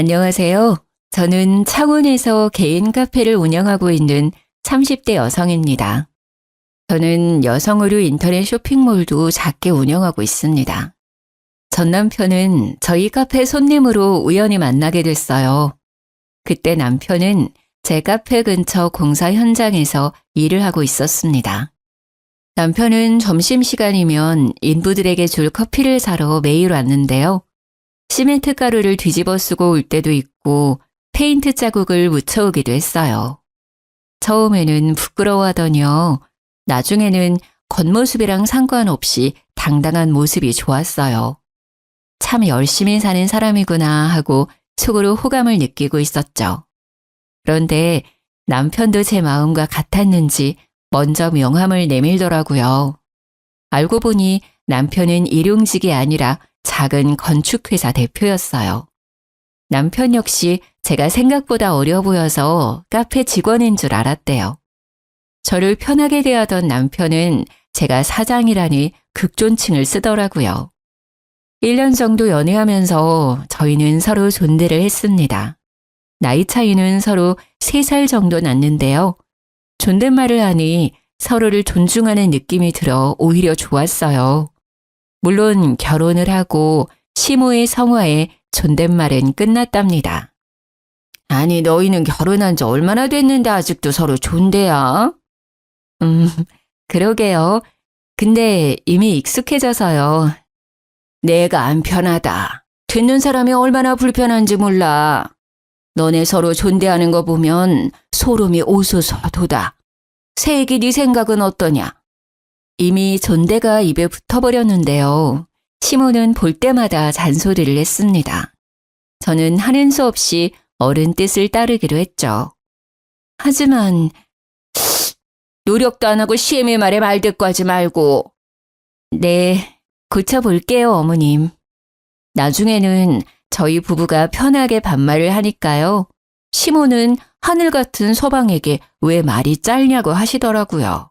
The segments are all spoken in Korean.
안녕하세요. 저는 창원에서 개인 카페를 운영하고 있는 30대 여성입니다. 저는 여성 의류 인터넷 쇼핑몰도 작게 운영하고 있습니다. 전 남편은 저희 카페 손님으로 우연히 만나게 됐어요. 그때 남편은 제 카페 근처 공사 현장에서 일을 하고 있었습니다. 남편은 점심시간이면 인부들에게 줄 커피를 사러 매일 왔는데요. 시멘트 가루를 뒤집어 쓰고 올 때도 있고 페인트 자국을 묻혀오기도 했어요. 처음에는 부끄러워하더니요. 나중에는 겉모습이랑 상관없이 당당한 모습이 좋았어요. 참 열심히 사는 사람이구나 하고 속으로 호감을 느끼고 있었죠. 그런데 남편도 제 마음과 같았는지 먼저 명함을 내밀더라고요. 알고 보니 남편은 일용직이 아니라 작은 건축회사 대표였어요. 남편 역시 제가 생각보다 어려 보여서 카페 직원인 줄 알았대요. 저를 편하게 대하던 남편은 제가 사장이라니 극존칭을 쓰더라고요. 1년 정도 연애하면서 저희는 서로 존대를 했습니다. 나이 차이는 서로 3살 정도 났는데요. 존댓말을 하니 서로를 존중하는 느낌이 들어 오히려 좋았어요. 물론 결혼을 하고 시모의 성화에 존댓말은 끝났답니다. 아니, 너희는 결혼한 지 얼마나 됐는데 아직도 서로 존대야? 그러게요. 근데 이미 익숙해져서요. 내가 안 편하다. 듣는 사람이 얼마나 불편한지 몰라. 너네 서로 존대하는 거 보면 소름이 오소서 돋아. 새애기 네 생각은 어떠냐? 이미 존대가 입에 붙어버렸는데요. 시모는 볼 때마다 잔소리를 했습니다. 저는 하는 수 없이 어른 뜻을 따르기로 했죠. 하지만 노력도 안 하고 시애미 말에 말대꾸 하지 말고. 네, 고쳐볼게요, 어머님. 나중에는 저희 부부가 편하게 반말을 하니까요. 시모는 하늘 같은 서방에게 왜 말이 짧냐고 하시더라고요.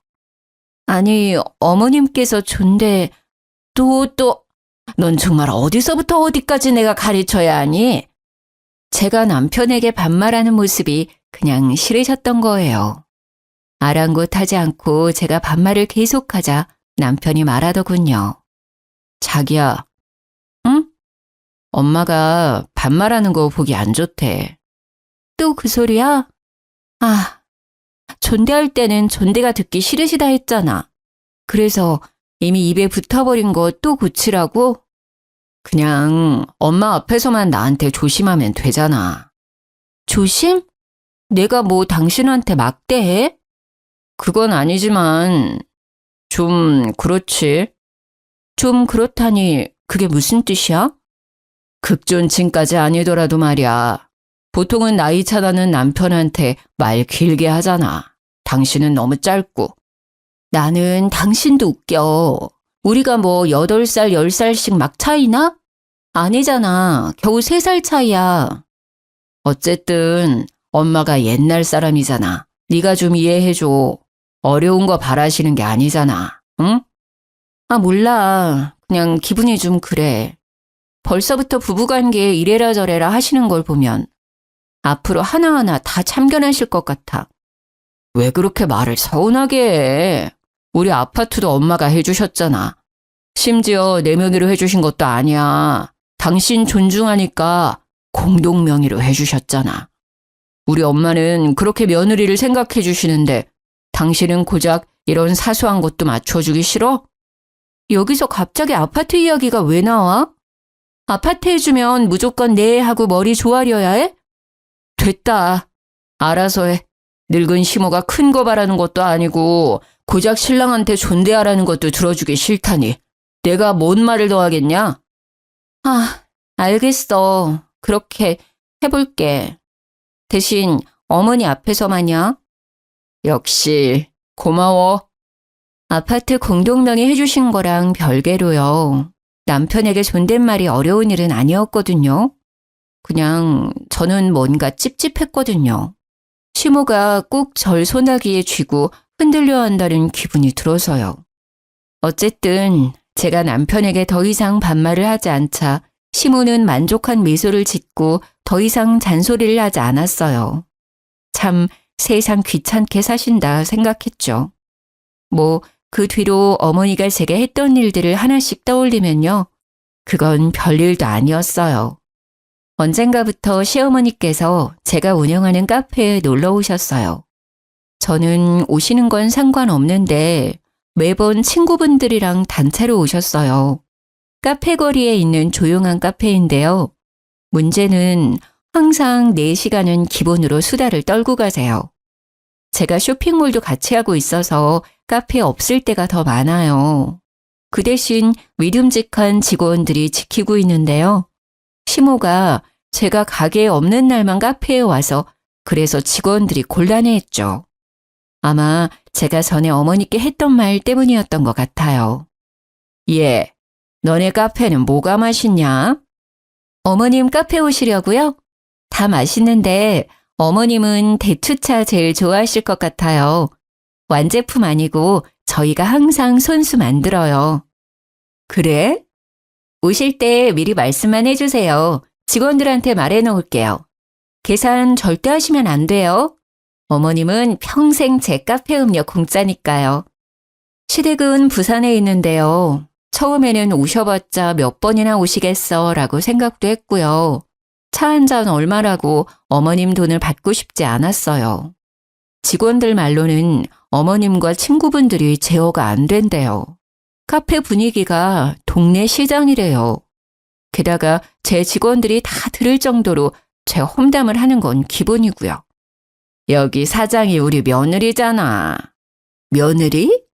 아니, 어머님께서 존대, 넌 정말 어디서부터 어디까지 내가 가르쳐야 하니? 제가 남편에게 반말하는 모습이 그냥 싫으셨던 거예요. 아랑곳하지 않고 제가 반말을 계속하자 남편이 말하더군요. 자기야, 응? 엄마가 반말하는 거 보기 안 좋대. 또 그 소리야? 아, 존대할 때는 존대가 듣기 싫으시다 했잖아. 그래서 이미 입에 붙어버린 거 또 고치라고? 그냥 엄마 앞에서만 나한테 조심하면 되잖아. 조심? 내가 뭐 당신한테 막대해? 그건 아니지만 좀 그렇지. 좀 그렇다니 그게 무슨 뜻이야? 극존칭까지 아니더라도 말이야. 보통은 나이 차나는 남편한테 말 길게 하잖아. 당신은 너무 짧고. 나는 당신도 웃겨. 우리가 뭐 8살, 10살씩 막 차이나? 아니잖아. 겨우 3살 차이야. 어쨌든 엄마가 옛날 사람이잖아. 네가 좀 이해해줘. 어려운 거 바라시는 게 아니잖아. 응? 아, 몰라. 그냥 기분이 좀 그래. 벌써부터 부부관계에 이래라 저래라 하시는 걸 보면 앞으로 하나하나 다 참견하실 것 같아. 왜 그렇게 말을 서운하게 해? 우리 아파트도 엄마가 해주셨잖아. 심지어 내 명의로 해주신 것도 아니야. 당신 존중하니까 공동 명의로 해주셨잖아. 우리 엄마는 그렇게 며느리를 생각해 주시는데 당신은 고작 이런 사소한 것도 맞춰주기 싫어? 여기서 갑자기 아파트 이야기가 왜 나와? 아파트 해주면 무조건 네 하고 머리 조아려야 해? 됐다. 알아서 해. 늙은 시모가 큰 거 바라는 것도 아니고 고작 신랑한테 존대하라는 것도 들어주기 싫다니. 내가 뭔 말을 더 하겠냐? 아, 알겠어. 그렇게 해볼게. 대신 어머니 앞에서만요. 역시 고마워. 아파트 공동명의 해주신 거랑 별개로요. 남편에게 존댓말이 어려운 일은 아니었거든요. 그냥 저는 뭔가 찝찝했거든요. 시모가 꼭 절 소나기에 쥐고 흔들려 한다는 기분이 들어서요. 어쨌든 제가 남편에게 더 이상 반말을 하지 않자 시모는 만족한 미소를 짓고 더 이상 잔소리를 하지 않았어요. 참 세상 귀찮게 사신다 생각했죠. 그 뒤로 어머니가 제게 했던 일들을 하나씩 떠올리면요. 그건 별일도 아니었어요. 언젠가부터 시어머니께서 제가 운영하는 카페에 놀러 오셨어요. 저는 오시는 건 상관없는데 매번 친구분들이랑 단체로 오셨어요. 카페 거리에 있는 조용한 카페인데요. 문제는 항상 4시간은 기본으로 수다를 떨고 가세요. 제가 쇼핑몰도 같이 하고 있어서 카페에 없을 때가 더 많아요. 그 대신 믿음직한 직원들이 지키고 있는데요. 시모가 제가 가게에 없는 날만 카페에 와서 그래서 직원들이 곤란해했죠. 아마 제가 전에 어머니께 했던 말 때문이었던 것 같아요. 예, 너네 카페는 뭐가 맛있냐? 어머님 카페 오시려고요? 다 맛있는데 어머님은 대추차 제일 좋아하실 것 같아요. 완제품 아니고 저희가 항상 손수 만들어요. 그래? 오실 때 미리 말씀만 해주세요. 직원들한테 말해놓을게요. 계산 절대 하시면 안 돼요. 어머님은 평생 제 카페 음료 공짜니까요. 시댁은 부산에 있는데요. 처음에는 오셔봤자 몇 번이나 오시겠어 라고 생각도 했고요. 차 한 잔 얼마라고 어머님 돈을 받고 싶지 않았어요. 직원들 말로는 어머님과 친구분들이 제어가 안 된대요. 카페 분위기가 동네 시장이래요. 게다가 제 직원들이 다 들을 정도로 제 험담을 하는 건 기본이고요. 여기 사장이 우리 며느리잖아. 며느리?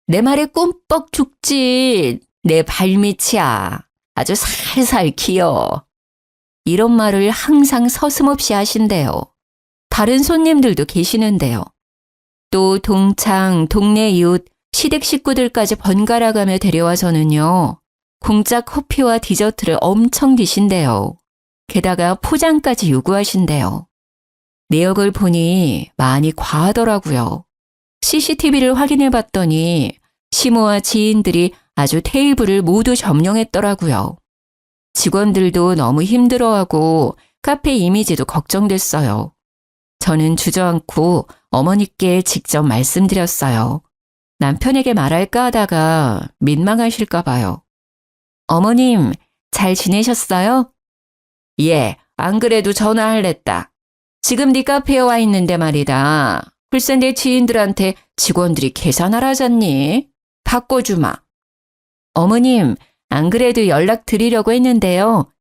내 말에 꿈뻑 죽지. 내 발밑이야. 아주 살살 기어. 이런 말을 항상 서슴없이 하신대요. 다른 손님들도 계시는데요. 또 동창, 동네 이웃, 시댁 식구들까지 번갈아 가며 데려와서는요. 공짜 커피와 디저트를 엄청 드신대요. 게다가 포장까지 요구하신대요. 내역을 보니 많이 과하더라고요. CCTV를 확인해 봤더니 시모와 지인들이 아주 테이블을 모두 점령했더라고요. 직원들도 너무 힘들어하고 카페 이미지도 걱정됐어요. 저는 주저앉고 어머니께 직접 말씀드렸어요. 남편에게 말할까 하다가 민망하실까 봐요. 어머님, 잘 지내셨어요? 예, 안 그래도 전화할랬다. 지금 네 카페에 와 있는데 말이다. 글쎄 내 지인들한테 직원들이 계산하라잖니. 바꿔주마. 어머님, 안 그래도 연락 드리려고 했는데요.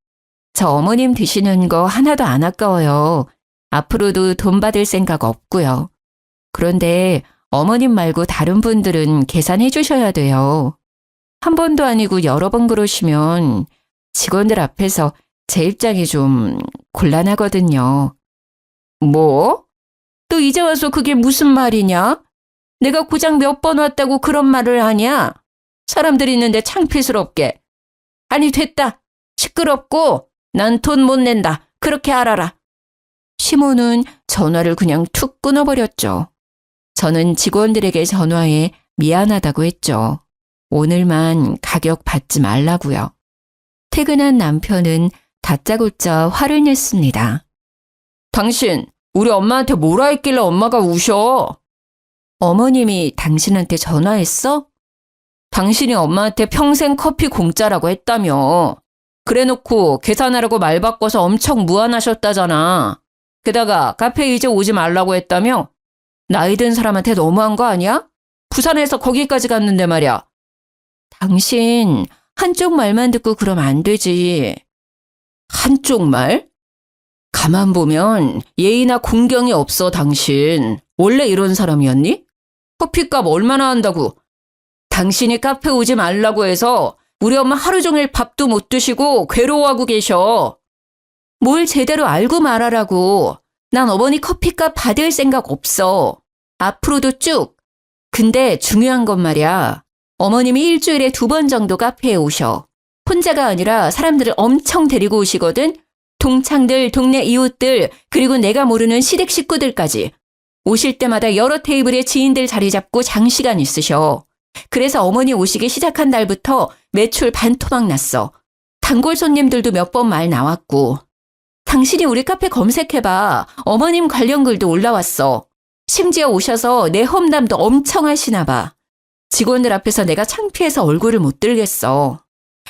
저 어머님 드시는 거 하나도 안 아까워요. 앞으로도 돈 받을 생각 없고요. 그런데 어머님 말고 다른 분들은 계산해 주셔야 돼요. 한 번도 아니고 여러 번 그러시면 직원들 앞에서 제 입장이 좀 곤란하거든요. 뭐? 또 이제 와서 그게 무슨 말이냐? 내가 고작 몇 번 왔다고 그런 말을 하냐? 사람들 있는데 창피스럽게. 아니 됐다. 시끄럽고 난 돈 못 낸다. 그렇게 알아라. 시모는 전화를 그냥 툭 끊어버렸죠. 저는 직원들에게 전화해 미안하다고 했죠. 오늘만 가격 받지 말라고요. 퇴근한 남편은 다짜고짜 화를 냈습니다. 당신 우리 엄마한테 뭐라 했길래 엄마가 우셔? 어머님이 당신한테 전화했어? 당신이 엄마한테 평생 커피 공짜라고 했다며. 그래놓고 계산하라고 말 바꿔서 엄청 무안하셨다잖아. 게다가 카페에 이제 오지 말라고 했다며? 나이 든 사람한테 너무한 거 아니야? 부산에서 거기까지 갔는데 말이야. 당신 한쪽 말만 듣고 그러면 안 되지. 한쪽 말? 가만 보면 예의나 공경이 없어 당신. 원래 이런 사람이었니? 커피값 얼마나 한다고. 당신이 카페 오지 말라고 해서 우리 엄마 하루 종일 밥도 못 드시고 괴로워하고 계셔. 뭘 제대로 알고 말하라고. 난 어머니 커피값 받을 생각 없어. 앞으로도 쭉. 근데 중요한 건 말이야. 어머님이 일주일에 2번 정도 카페에 오셔. 혼자가 아니라 사람들을 엄청 데리고 오시거든. 동창들, 동네 이웃들, 그리고 내가 모르는 시댁 식구들까지. 오실 때마다 여러 테이블에 지인들 자리 잡고 장시간 있으셔. 그래서 어머니 오시기 시작한 날부터 매출 반토막 났어. 단골 손님들도 몇 번 말 나왔고. 당신이 우리 카페 검색해봐. 어머님 관련 글도 올라왔어. 심지어 오셔서 내 험담도 엄청 하시나 봐. 직원들 앞에서 내가 창피해서 얼굴을 못 들겠어.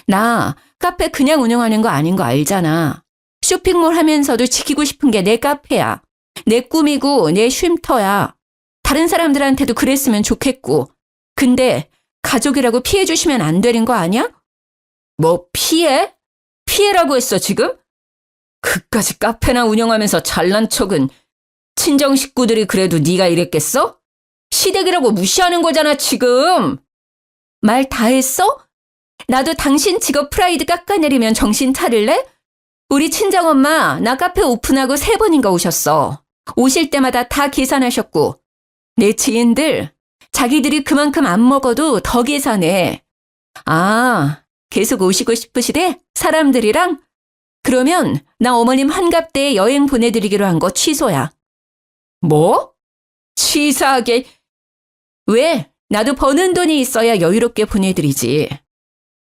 나 카페 그냥 운영하는 거 아닌 거 알잖아. 쇼핑몰 하면서도 지키고 싶은 게 내 카페야. 내 꿈이고 내 쉼터야. 다른 사람들한테도 그랬으면 좋겠고. 근데 가족이라고 피해 주시면 안 되는 거 아니야? 뭐 피해? 피해라고 했어 지금? 그까짓 카페나 운영하면서 잘난 척은 친정 식구들이 그래도 네가 이랬겠어? 시댁이라고 무시하는 거잖아 지금. 말 다 했어? 나도 당신 직업 프라이드 깎아내리면 정신 차릴래? 우리 친정엄마 나 카페 오픈하고 3번인가 오셨어. 오실 때마다 다 계산하셨고 내 지인들 자기들이 그만큼 안 먹어도 더 계산해. 아, 계속 오시고 싶으시대? 사람들이랑? 그러면 나 어머님 환갑 때 여행 보내드리기로 한 거 취소야. 뭐? 치사하게. 왜? 나도 버는 돈이 있어야 여유롭게 보내드리지.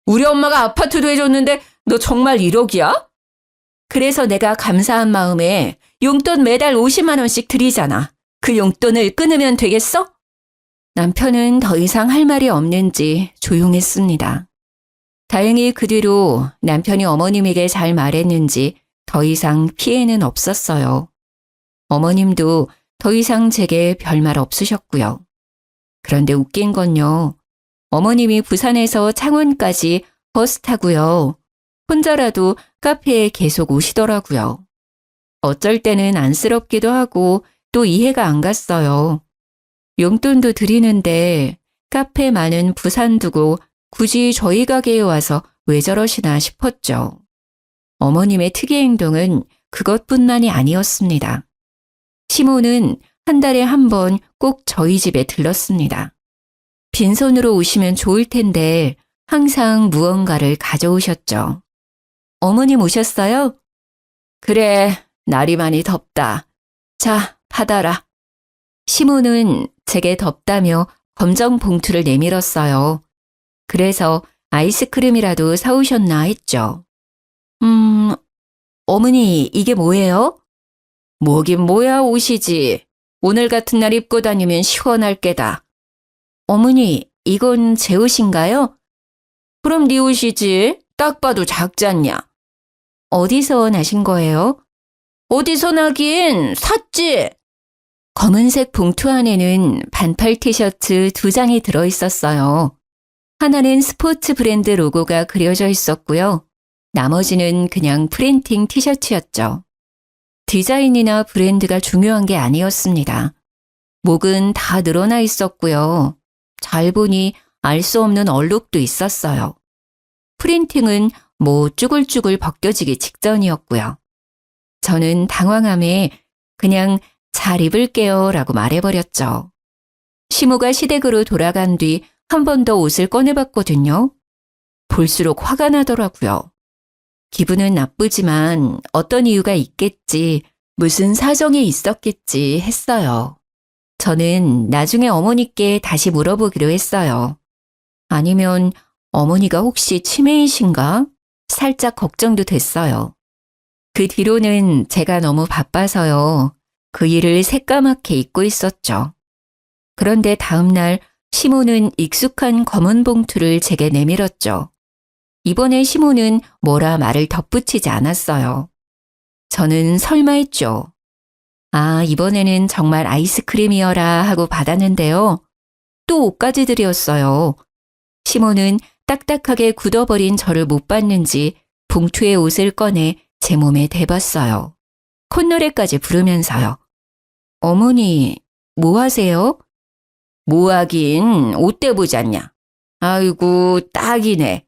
우리 엄마가 아파트도 해줬는데 너 정말 1억이야? 그래서 내가 감사한 마음에 용돈 매달 50만 원씩 드리잖아. 그 용돈을 끊으면 되겠어? 남편은 더 이상 할 말이 없는지 조용했습니다. 다행히 그 뒤로 남편이 어머님에게 잘 말했는지 더 이상 피해는 없었어요. 어머님도 더 이상 제게 별말 없으셨고요. 그런데 웃긴 건요. 어머님이 부산에서 창원까지 버스 타고요. 혼자라도 카페에 계속 오시더라고요. 어쩔 때는 안쓰럽기도 하고 또 이해가 안 갔어요. 용돈도 드리는데 카페 많은 부산 두고 굳이 저희 가게에 와서 왜 저러시나 싶었죠. 어머님의 특이 행동은 그것뿐만이 아니었습니다. 시모는 한 달에 한 번 꼭 저희 집에 들렀습니다. 빈손으로 오시면 좋을 텐데 항상 무언가를 가져오셨죠. 어머님 오셨어요? 그래, 날이 많이 덥다. 자, 받아라. 시모는 제게 덥다며 검정 봉투를 내밀었어요. 그래서 아이스크림이라도 사오셨나 했죠. 어머니 이게 뭐예요? 뭐긴 뭐야 옷이지. 오늘 같은 날 입고 다니면 시원할 게다. 어머니 이건 제 옷인가요? 그럼 네 옷이지. 딱 봐도 작지 않냐. 어디서 나신 거예요? 어디서 나긴 샀지. 검은색 봉투 안에는 반팔 티셔츠 2장이 들어있었어요. 하나는 스포츠 브랜드 로고가 그려져 있었고요. 나머지는 그냥 프린팅 티셔츠였죠. 디자인이나 브랜드가 중요한 게 아니었습니다. 목은 다 늘어나 있었고요. 잘 보니 알 수 없는 얼룩도 있었어요. 프린팅은 뭐 쭈글쭈글 벗겨지기 직전이었고요. 저는 당황함에 그냥 잘 입을게요 라고 말해버렸죠. 시모가 시댁으로 돌아간 뒤 한 번 더 옷을 꺼내봤거든요. 볼수록 화가 나더라고요. 기분은 나쁘지만 어떤 이유가 있겠지, 무슨 사정이 있었겠지 했어요. 저는 나중에 어머니께 다시 물어보기로 했어요. 아니면 어머니가 혹시 치매이신가? 살짝 걱정도 됐어요. 그 뒤로는 제가 너무 바빠서요. 그 일을 새까맣게 잊고 있었죠. 그런데 다음날 시모는 익숙한 검은 봉투를 제게 내밀었죠. 이번에 시모는 뭐라 말을 덧붙이지 않았어요. 저는 설마 했죠. 아, 이번에는 정말 아이스크림이어라 하고 받았는데요. 또 옷까지 드렸어요. 시모는 딱딱하게 굳어버린 저를 못 봤는지 봉투에 옷을 꺼내 제 몸에 대봤어요. 콧노래까지 부르면서요. 어머니, 뭐 하세요? 뭐 하긴 옷대 보지 않냐. 아이고, 딱이네.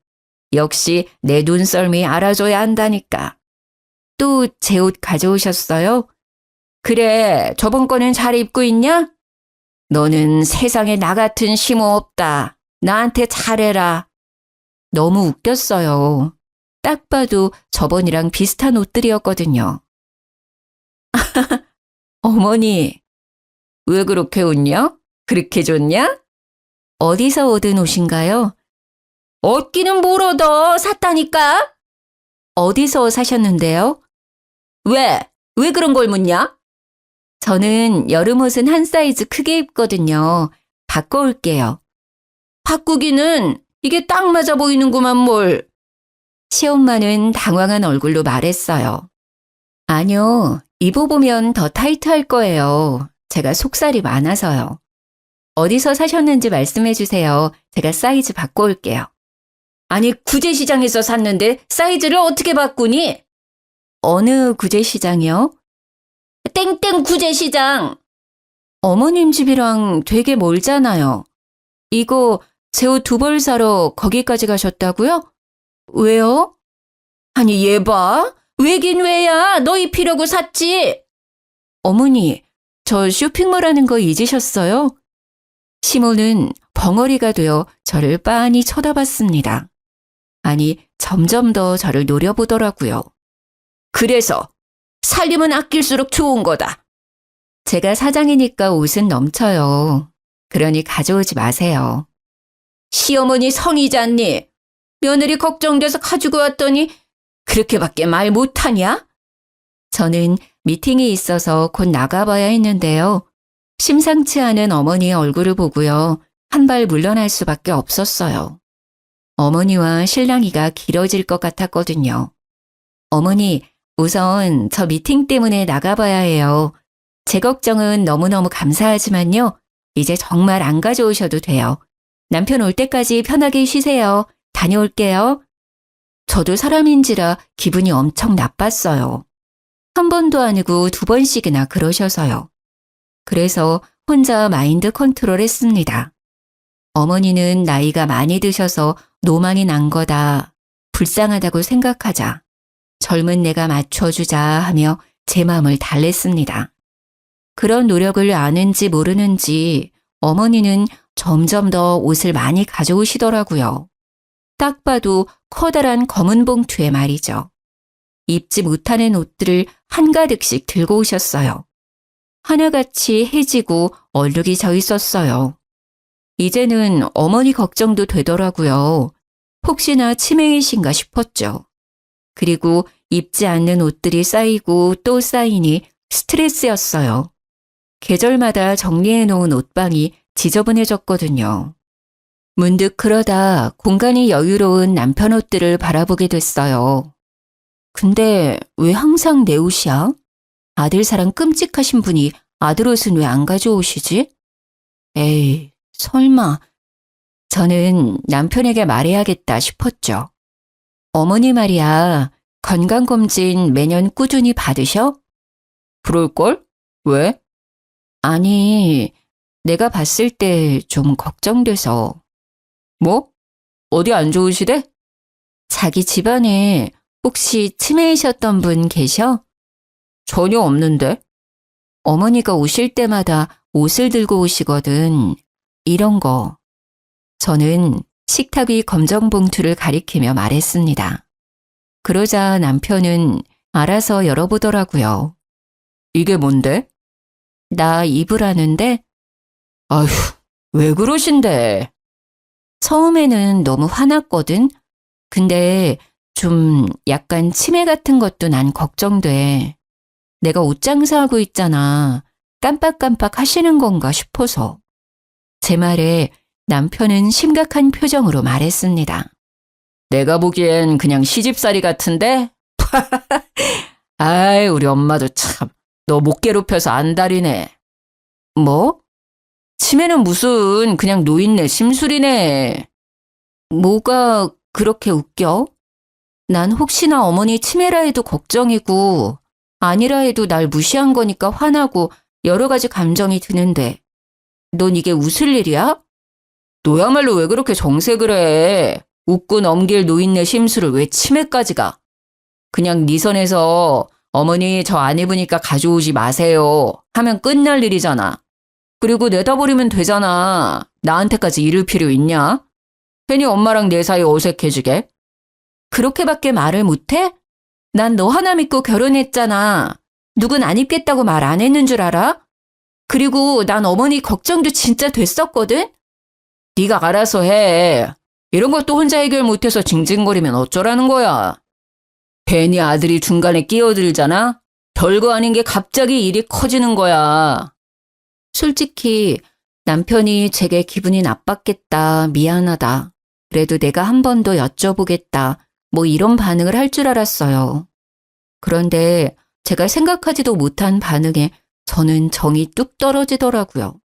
역시 내 눈썰미 알아줘야 한다니까. 또 제 옷 가져오셨어요? 그래, 저번 거는 잘 입고 있냐? 너는 세상에 나 같은 시모 없다. 나한테 잘해라. 너무 웃겼어요. 딱 봐도 저번이랑 비슷한 옷들이었거든요. 어머니, 왜 그렇게 웃냐? 그렇게 좋냐? 어디서 얻은 옷인가요? 얻기는 뭘 얻어? 샀다니까? 어디서 사셨는데요? 왜? 왜 그런 걸 묻냐? 저는 여름 옷은 한 사이즈 크게 입거든요. 바꿔올게요. 바꾸기는 이게 딱 맞아 보이는구만 뭘. 시엄마는 당황한 얼굴로 말했어요. 아니요, 입어보면 더 타이트할 거예요. 제가 속살이 많아서요. 어디서 사셨는지 말씀해 주세요. 제가 사이즈 바꿔올게요. 아니, 구제시장에서 샀는데 사이즈를 어떻게 바꾸니? 어느 구제시장이요? 땡땡 구제시장. 어머님 집이랑 되게 멀잖아요. 이거 제 옷 2벌 사러 거기까지 가셨다고요? 왜요? 아니, 얘 봐. 왜긴 왜야. 너 입히려고 샀지. 어머니, 저 쇼핑몰 하는 거 잊으셨어요? 시모는 벙어리가 되어 저를 빤히 쳐다봤습니다. 아니, 점점 더 저를 노려보더라고요. 그래서 살림은 아낄수록 좋은 거다. 제가 사장이니까 옷은 넘쳐요. 그러니 가져오지 마세요. 시어머니 성이잖니. 며느리 걱정돼서 가지고 왔더니 그렇게밖에 말 못하냐? 저는 미팅이 있어서 곧 나가봐야 했는데요. 심상치 않은 어머니의 얼굴을 보고요. 한 발 물러날 수밖에 없었어요. 어머니와 실랑이가 길어질 것 같았거든요. 어머니, 우선 저 미팅 때문에 나가봐야 해요. 제 걱정은 너무너무 감사하지만요. 이제 정말 안 가져오셔도 돼요. 남편 올 때까지 편하게 쉬세요. 다녀올게요. 저도 사람인지라 기분이 엄청 나빴어요. 한 번도 아니고 2번씩이나 그러셔서요. 그래서 혼자 마인드 컨트롤 했습니다. 어머니는 나이가 많이 드셔서 노망이 난 거다. 불쌍하다고 생각하자. 젊은 내가 맞춰주자 하며 제 마음을 달랬습니다. 그런 노력을 아는지 모르는지 어머니는 점점 더 옷을 많이 가져오시더라고요. 딱 봐도 커다란 검은 봉투에 말이죠. 입지 못하는 옷들을 한가득씩 들고 오셨어요. 하나같이 해지고 얼룩이 져 있었어요. 이제는 어머니 걱정도 되더라고요. 혹시나 치매이신가 싶었죠. 그리고 입지 않는 옷들이 쌓이고 또 쌓이니 스트레스였어요. 계절마다 정리해놓은 옷방이 지저분해졌거든요. 문득 그러다 공간이 여유로운 남편 옷들을 바라보게 됐어요. 근데 왜 항상 내 옷이야? 아들 사랑 끔찍하신 분이 아들 옷은 왜 안 가져오시지? 에이, 설마. 저는 남편에게 말해야겠다 싶었죠. 어머니 말이야, 건강검진 매년 꾸준히 받으셔? 그럴걸? 왜? 아니, 내가 봤을 때 좀 걱정돼서. 뭐? 어디 안 좋으시대? 자기 집안에 혹시 치매이셨던 분 계셔? 전혀 없는데. 어머니가 오실 때마다 옷을 들고 오시거든. 이런 거. 저는 식탁 위 검정 봉투를 가리키며 말했습니다. 그러자 남편은 알아서 열어보더라고요. 이게 뭔데? 나 입으라는데? 아휴, 왜 그러신데? 처음에는 너무 화났거든. 근데 좀 약간 치매 같은 것도 난 걱정돼. 내가 옷 장사하고 있잖아. 깜빡깜빡 하시는 건가 싶어서. 제 말에 남편은 심각한 표정으로 말했습니다. 내가 보기엔 그냥 시집살이 같은데? 아이, 우리 엄마도 참, 너 못 괴롭혀서 안달이네. 뭐? 치매는 무슨 그냥 노인네 심술이네. 뭐가 그렇게 웃겨? 난 혹시나 어머니 치매라 해도 걱정이고 아니라 해도 날 무시한 거니까 화나고 여러 가지 감정이 드는데 넌 이게 웃을 일이야? 너야말로 왜 그렇게 정색을 해? 웃고 넘길 노인네 심술을 왜 치매까지 가? 그냥 네 선에서 어머니 저 안 입으니까 가져오지 마세요 하면 끝날 일이잖아. 그리고 내다버리면 되잖아. 나한테까지 이를 필요 있냐? 괜히 엄마랑 내 사이 어색해지게. 그렇게밖에 말을 못해? 난 너 하나 믿고 결혼했잖아. 누군 안 입겠다고 말 안 했는 줄 알아? 그리고 난 어머니 걱정도 진짜 됐었거든? 네가 알아서 해. 이런 것도 혼자 해결 못해서 징징거리면 어쩌라는 거야. 괜히 아들이 중간에 끼어들잖아? 별거 아닌 게 갑자기 일이 커지는 거야. 솔직히 남편이 제게 기분이 나빴겠다, 미안하다. 그래도 내가 한 번 더 여쭤보겠다, 뭐 이런 반응을 할 줄 알았어요. 그런데 제가 생각하지도 못한 반응에 저는 정이 뚝 떨어지더라고요.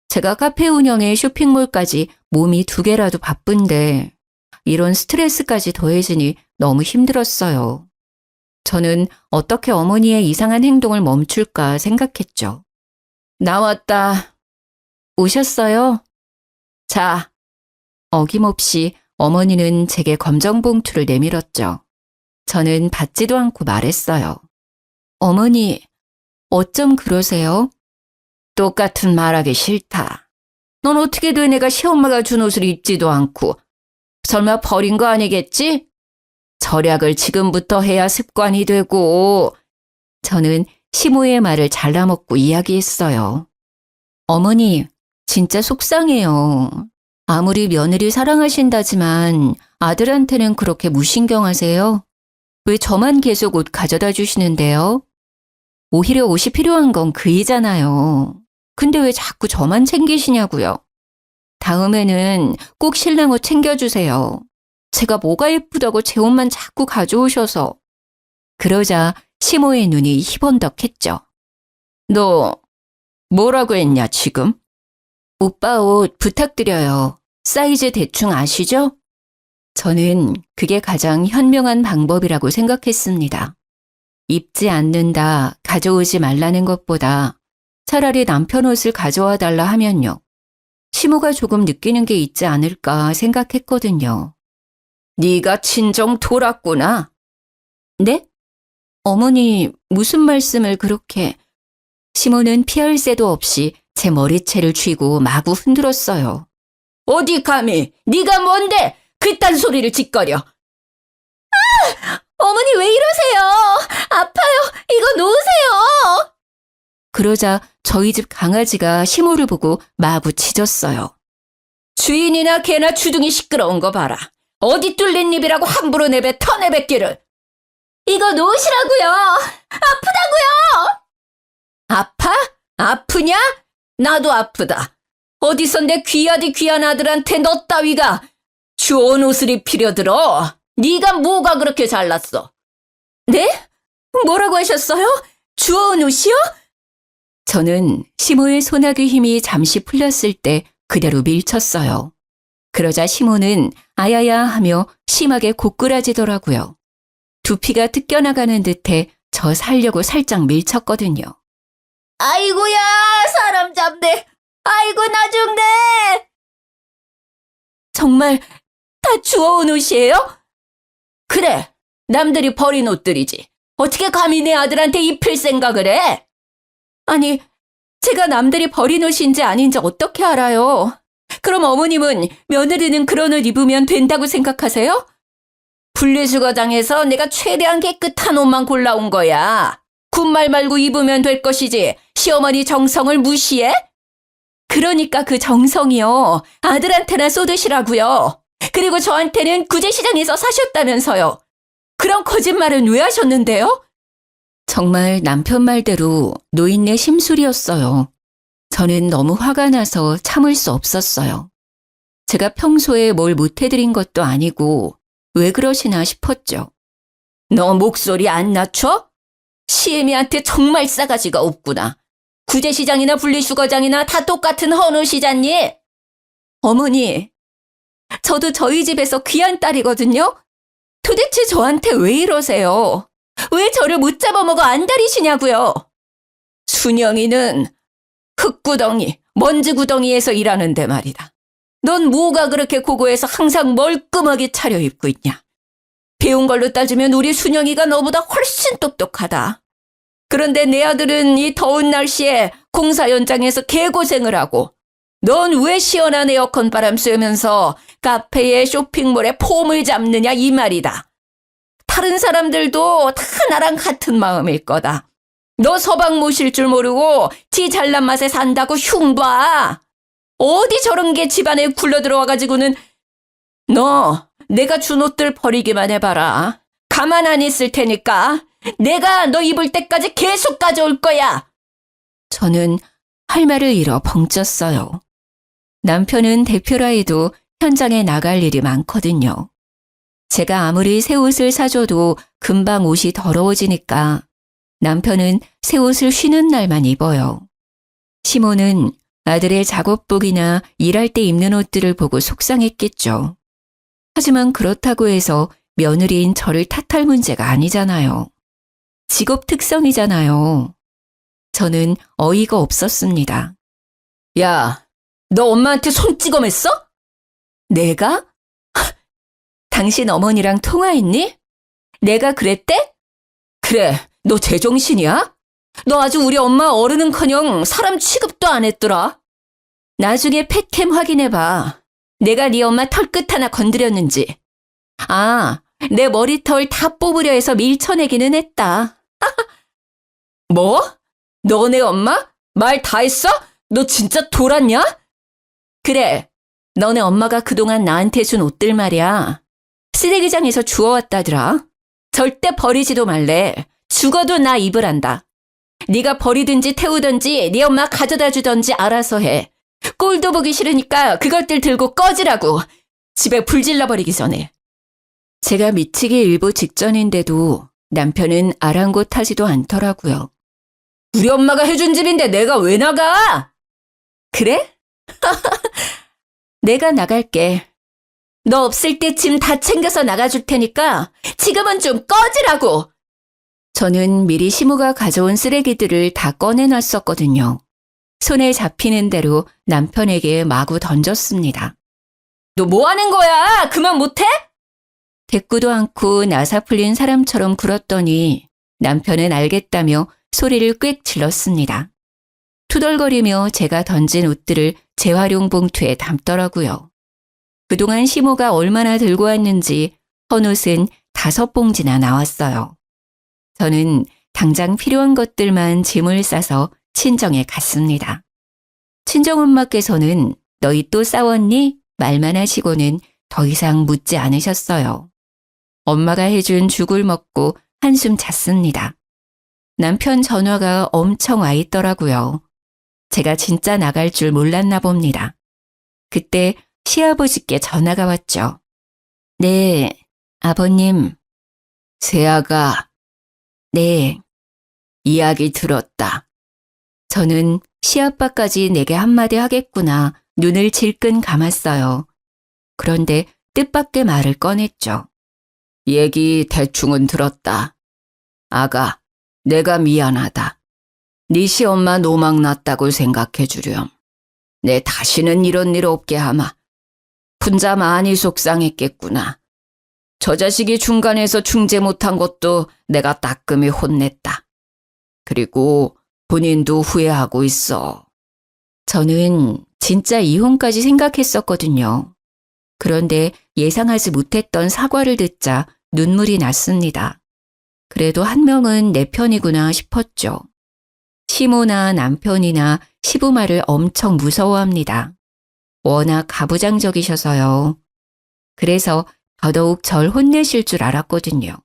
제가 카페 운영에 쇼핑몰까지 몸이 2개라도 바쁜데 이런 스트레스까지 더해지니 너무 힘들었어요. 저는 어떻게 어머니의 이상한 행동을 멈출까 생각했죠. 나왔다. 오셨어요? 자, 어김없이 어머니는 제게 검정봉투를 내밀었죠. 저는 받지도 않고 말했어요. 어머니, 어쩜 그러세요? 똑같은 말하기 싫다. 넌 어떻게 돼 내가 시엄마가 준 옷을 입지도 않고 설마 버린 거 아니겠지? 절약을 지금부터 해야 습관이 되고. 저는 시모의 말을 잘라먹고 이야기했어요. 어머니, 진짜 속상해요. 아무리 며느리 사랑하신다지만 아들한테는 그렇게 무신경하세요? 왜 저만 계속 옷 가져다 주시는데요? 오히려 옷이 필요한 건 그이잖아요. 근데 왜 자꾸 저만 챙기시냐고요. 다음에는 꼭 신랑 옷 챙겨주세요. 제가 뭐가 예쁘다고 제 옷만 자꾸 가져오셔서. 그러자 시모의 눈이 희번덕했죠. 너 뭐라고 했냐 지금? 오빠 옷 부탁드려요. 사이즈 대충 아시죠? 저는 그게 가장 현명한 방법이라고 생각했습니다. 입지 않는다, 가져오지 말라는 것보다 차라리 남편 옷을 가져와 달라 하면요. 시모가 조금 느끼는 게 있지 않을까 생각했거든요. 네가 친정 돌았구나. 네? 어머니 무슨 말씀을 그렇게. 시모는 피할 새도 없이 제 머리채를 쥐고 마구 흔들었어요. 어디 감히 네가 뭔데 그딴 소리를 짓거려. 어머니 왜 이러세요? 아파요. 이거 놓으세요. 그러자 저희 집 강아지가 시모를 보고 마구 짖었어요. 주인이나 개나 주둥이 시끄러운 거 봐라. 어디 뚫린 입이라고 함부로 내뱉기를. 이거 놓으시라고요. 아프다고요. 아파? 아프냐? 나도 아프다. 어디서 내 귀한 아들한테 너 따위가 주워온 옷을 입히려 들어. 네가 뭐가 그렇게 잘났어? 네? 뭐라고 하셨어요? 주워온 옷이요? 저는 시모의 소나기 힘이 잠시 풀렸을 때 그대로 밀쳤어요. 그러자 시모는 아야야 하며 심하게 고꾸라지더라고요. 두피가 뜯겨나가는 듯해 저 살려고 살짝 밀쳤거든요. 아이고야, 사람 잡네. 아이고, 나 죽네. 정말 다 주워온 옷이에요? 그래, 남들이 버린 옷들이지. 어떻게 감히 내 아들한테 입힐 생각을 해? 아니, 제가 남들이 버린 옷인지 아닌지 어떻게 알아요? 그럼 어머님은 며느리는 그런 옷 입으면 된다고 생각하세요? 분리수거장에서 내가 최대한 깨끗한 옷만 골라온 거야. 군말 말고 입으면 될 것이지 시어머니 정성을 무시해? 그러니까 그 정성이요. 아들한테나 쏟으시라고요. 그리고 저한테는 구제시장에서 사셨다면서요. 그런 거짓말은 왜 하셨는데요? 정말 남편 말대로 노인네 심술이었어요. 저는 너무 화가 나서 참을 수 없었어요. 제가 평소에 뭘 못해드린 것도 아니고 왜 그러시나 싶었죠. 너 목소리 안 낮춰? 시애미한테 정말 싸가지가 없구나. 구제시장이나 분리수거장이나 다 똑같은 헌옷이잖니? 어머니, 저도 저희 집에서 귀한 딸이거든요? 도대체 저한테 왜 이러세요? 왜 저를 못 잡아먹어 안달이시냐고요? 순영이는 흙구덩이, 먼지구덩이에서 일하는데 말이다. 넌 뭐가 그렇게 고고해서 항상 멀끔하게 차려입고 있냐? 배운 걸로 따지면 우리 순영이가 너보다 훨씬 똑똑하다. 그런데 내 아들은 이 더운 날씨에 공사 현장에서 개고생을 하고 넌 왜 시원한 에어컨 바람 쐬면서 카페에 쇼핑몰에 폼을 잡느냐 이 말이다. 다른 사람들도 다 나랑 같은 마음일 거다. 너 서방 모실 줄 모르고 지 잘난 맛에 산다고 흉봐. 어디 저런 게 집안에 굴러 들어와가지고는 너 내가 준 옷들 버리기만 해봐라. 가만 안 있을 테니까 내가 너 입을 때까지 계속 가져올 거야. 저는 할 말을 잃어 벙쪘어요. 남편은 대표라 해도 현장에 나갈 일이 많거든요. 제가 아무리 새 옷을 사줘도 금방 옷이 더러워지니까 남편은 새 옷을 쉬는 날만 입어요. 시모는 아들의 작업복이나 일할 때 입는 옷들을 보고 속상했겠죠. 하지만 그렇다고 해서 며느리인 저를 탓할 문제가 아니잖아요. 직업 특성이잖아요. 저는 어이가 없었습니다. 야, 너 엄마한테 손찌검했어? 내가? 당신 어머니랑 통화했니? 내가 그랬대? 그래, 너 제정신이야? 너 아주 우리 엄마 어른은커녕 사람 취급도 안 했더라. 나중에 팩캠 확인해봐. 내가 네 엄마 털끝 하나 건드렸는지. 아, 내 머리털 다 뽑으려 해서 밀쳐내기는 했다. 뭐? 너네 엄마? 말 다 했어? 너 진짜 돌았냐? 그래, 너네 엄마가 그동안 나한테 준 옷들 말이야. 쓰레기장에서 주워왔다더라. 절대 버리지도 말래. 죽어도 나 입으란다. 네가 버리든지 태우든지 네 엄마 가져다 주든지 알아서 해. 꼴도 보기 싫으니까 그것들 들고 꺼지라고. 집에 불 질러버리기 전에. 제가 미치기 일보 직전인데도 남편은 아랑곳하지도 않더라고요. 우리 엄마가 해준 집인데 내가 왜 나가? 그래? 내가 나갈게. 너 없을 때 짐 다 챙겨서 나가줄 테니까 지금은 좀 꺼지라고. 저는 미리 시모가 가져온 쓰레기들을 다 꺼내놨었거든요. 손에 잡히는 대로 남편에게 마구 던졌습니다. 너 뭐 하는 거야? 그만 못해? 대꾸도 않고 나사 풀린 사람처럼 굴었더니 남편은 알겠다며 소리를 꽥 질렀습니다. 투덜거리며 제가 던진 옷들을 재활용 봉투에 담더라고요. 그동안 시모가 얼마나 들고 왔는지 헌옷은 5봉지나 나왔어요. 저는 당장 필요한 것들만 짐을 싸서 친정에 갔습니다. 친정엄마께서는 너희 또 싸웠니? 말만 하시고는 더 이상 묻지 않으셨어요. 엄마가 해준 죽을 먹고 한숨 잤습니다. 남편 전화가 엄청 와 있더라고요. 제가 진짜 나갈 줄 몰랐나 봅니다. 그때 시아버지께 전화가 왔죠. 네, 아버님. 세아가. 네, 이야기 들었다. 저는 시아빠까지 내게 한마디 하겠구나 눈을 질끈 감았어요. 그런데 뜻밖의 말을 꺼냈죠. 얘기 대충은 들었다. 아가, 내가 미안하다. 네 시엄마 노망 났다고 생각해 주렴. 내 다시는 이런 일 없게 하마. 혼자 많이 속상했겠구나. 저 자식이 중간에서 중재 못한 것도 내가 따끔히 혼냈다. 그리고 본인도 후회하고 있어. 저는 진짜 이혼까지 생각했었거든요. 그런데 예상하지 못했던 사과를 듣자 눈물이 났습니다. 그래도 한 명은 내 편이구나 싶었죠. 시모나 남편이나 시부마를 엄청 무서워합니다. 워낙 가부장적이셔서요. 그래서 더더욱 절 혼내실 줄 알았거든요.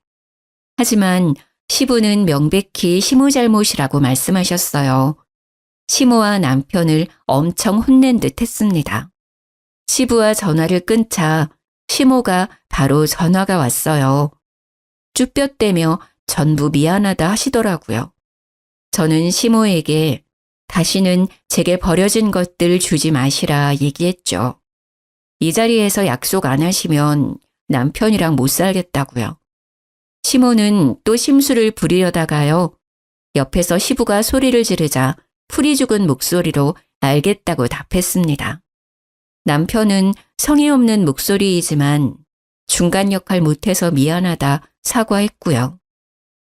하지만 시부는 명백히 시모 잘못이라고 말씀하셨어요. 시모와 남편을 엄청 혼낸 듯 했습니다. 시부와 전화를 끊자 시모가 바로 전화가 왔어요. 쭈뼛대며 전부 미안하다 하시더라고요. 저는 시모에게 다시는 제게 버려진 것들 주지 마시라 얘기했죠. 이 자리에서 약속 안 하시면 남편이랑 못 살겠다고요. 시모는 또 심술을 부리려다가요. 옆에서 시부가 소리를 지르자 풀이 죽은 목소리로 알겠다고 답했습니다. 남편은 성의 없는 목소리이지만 중간 역할 못해서 미안하다 사과했고요.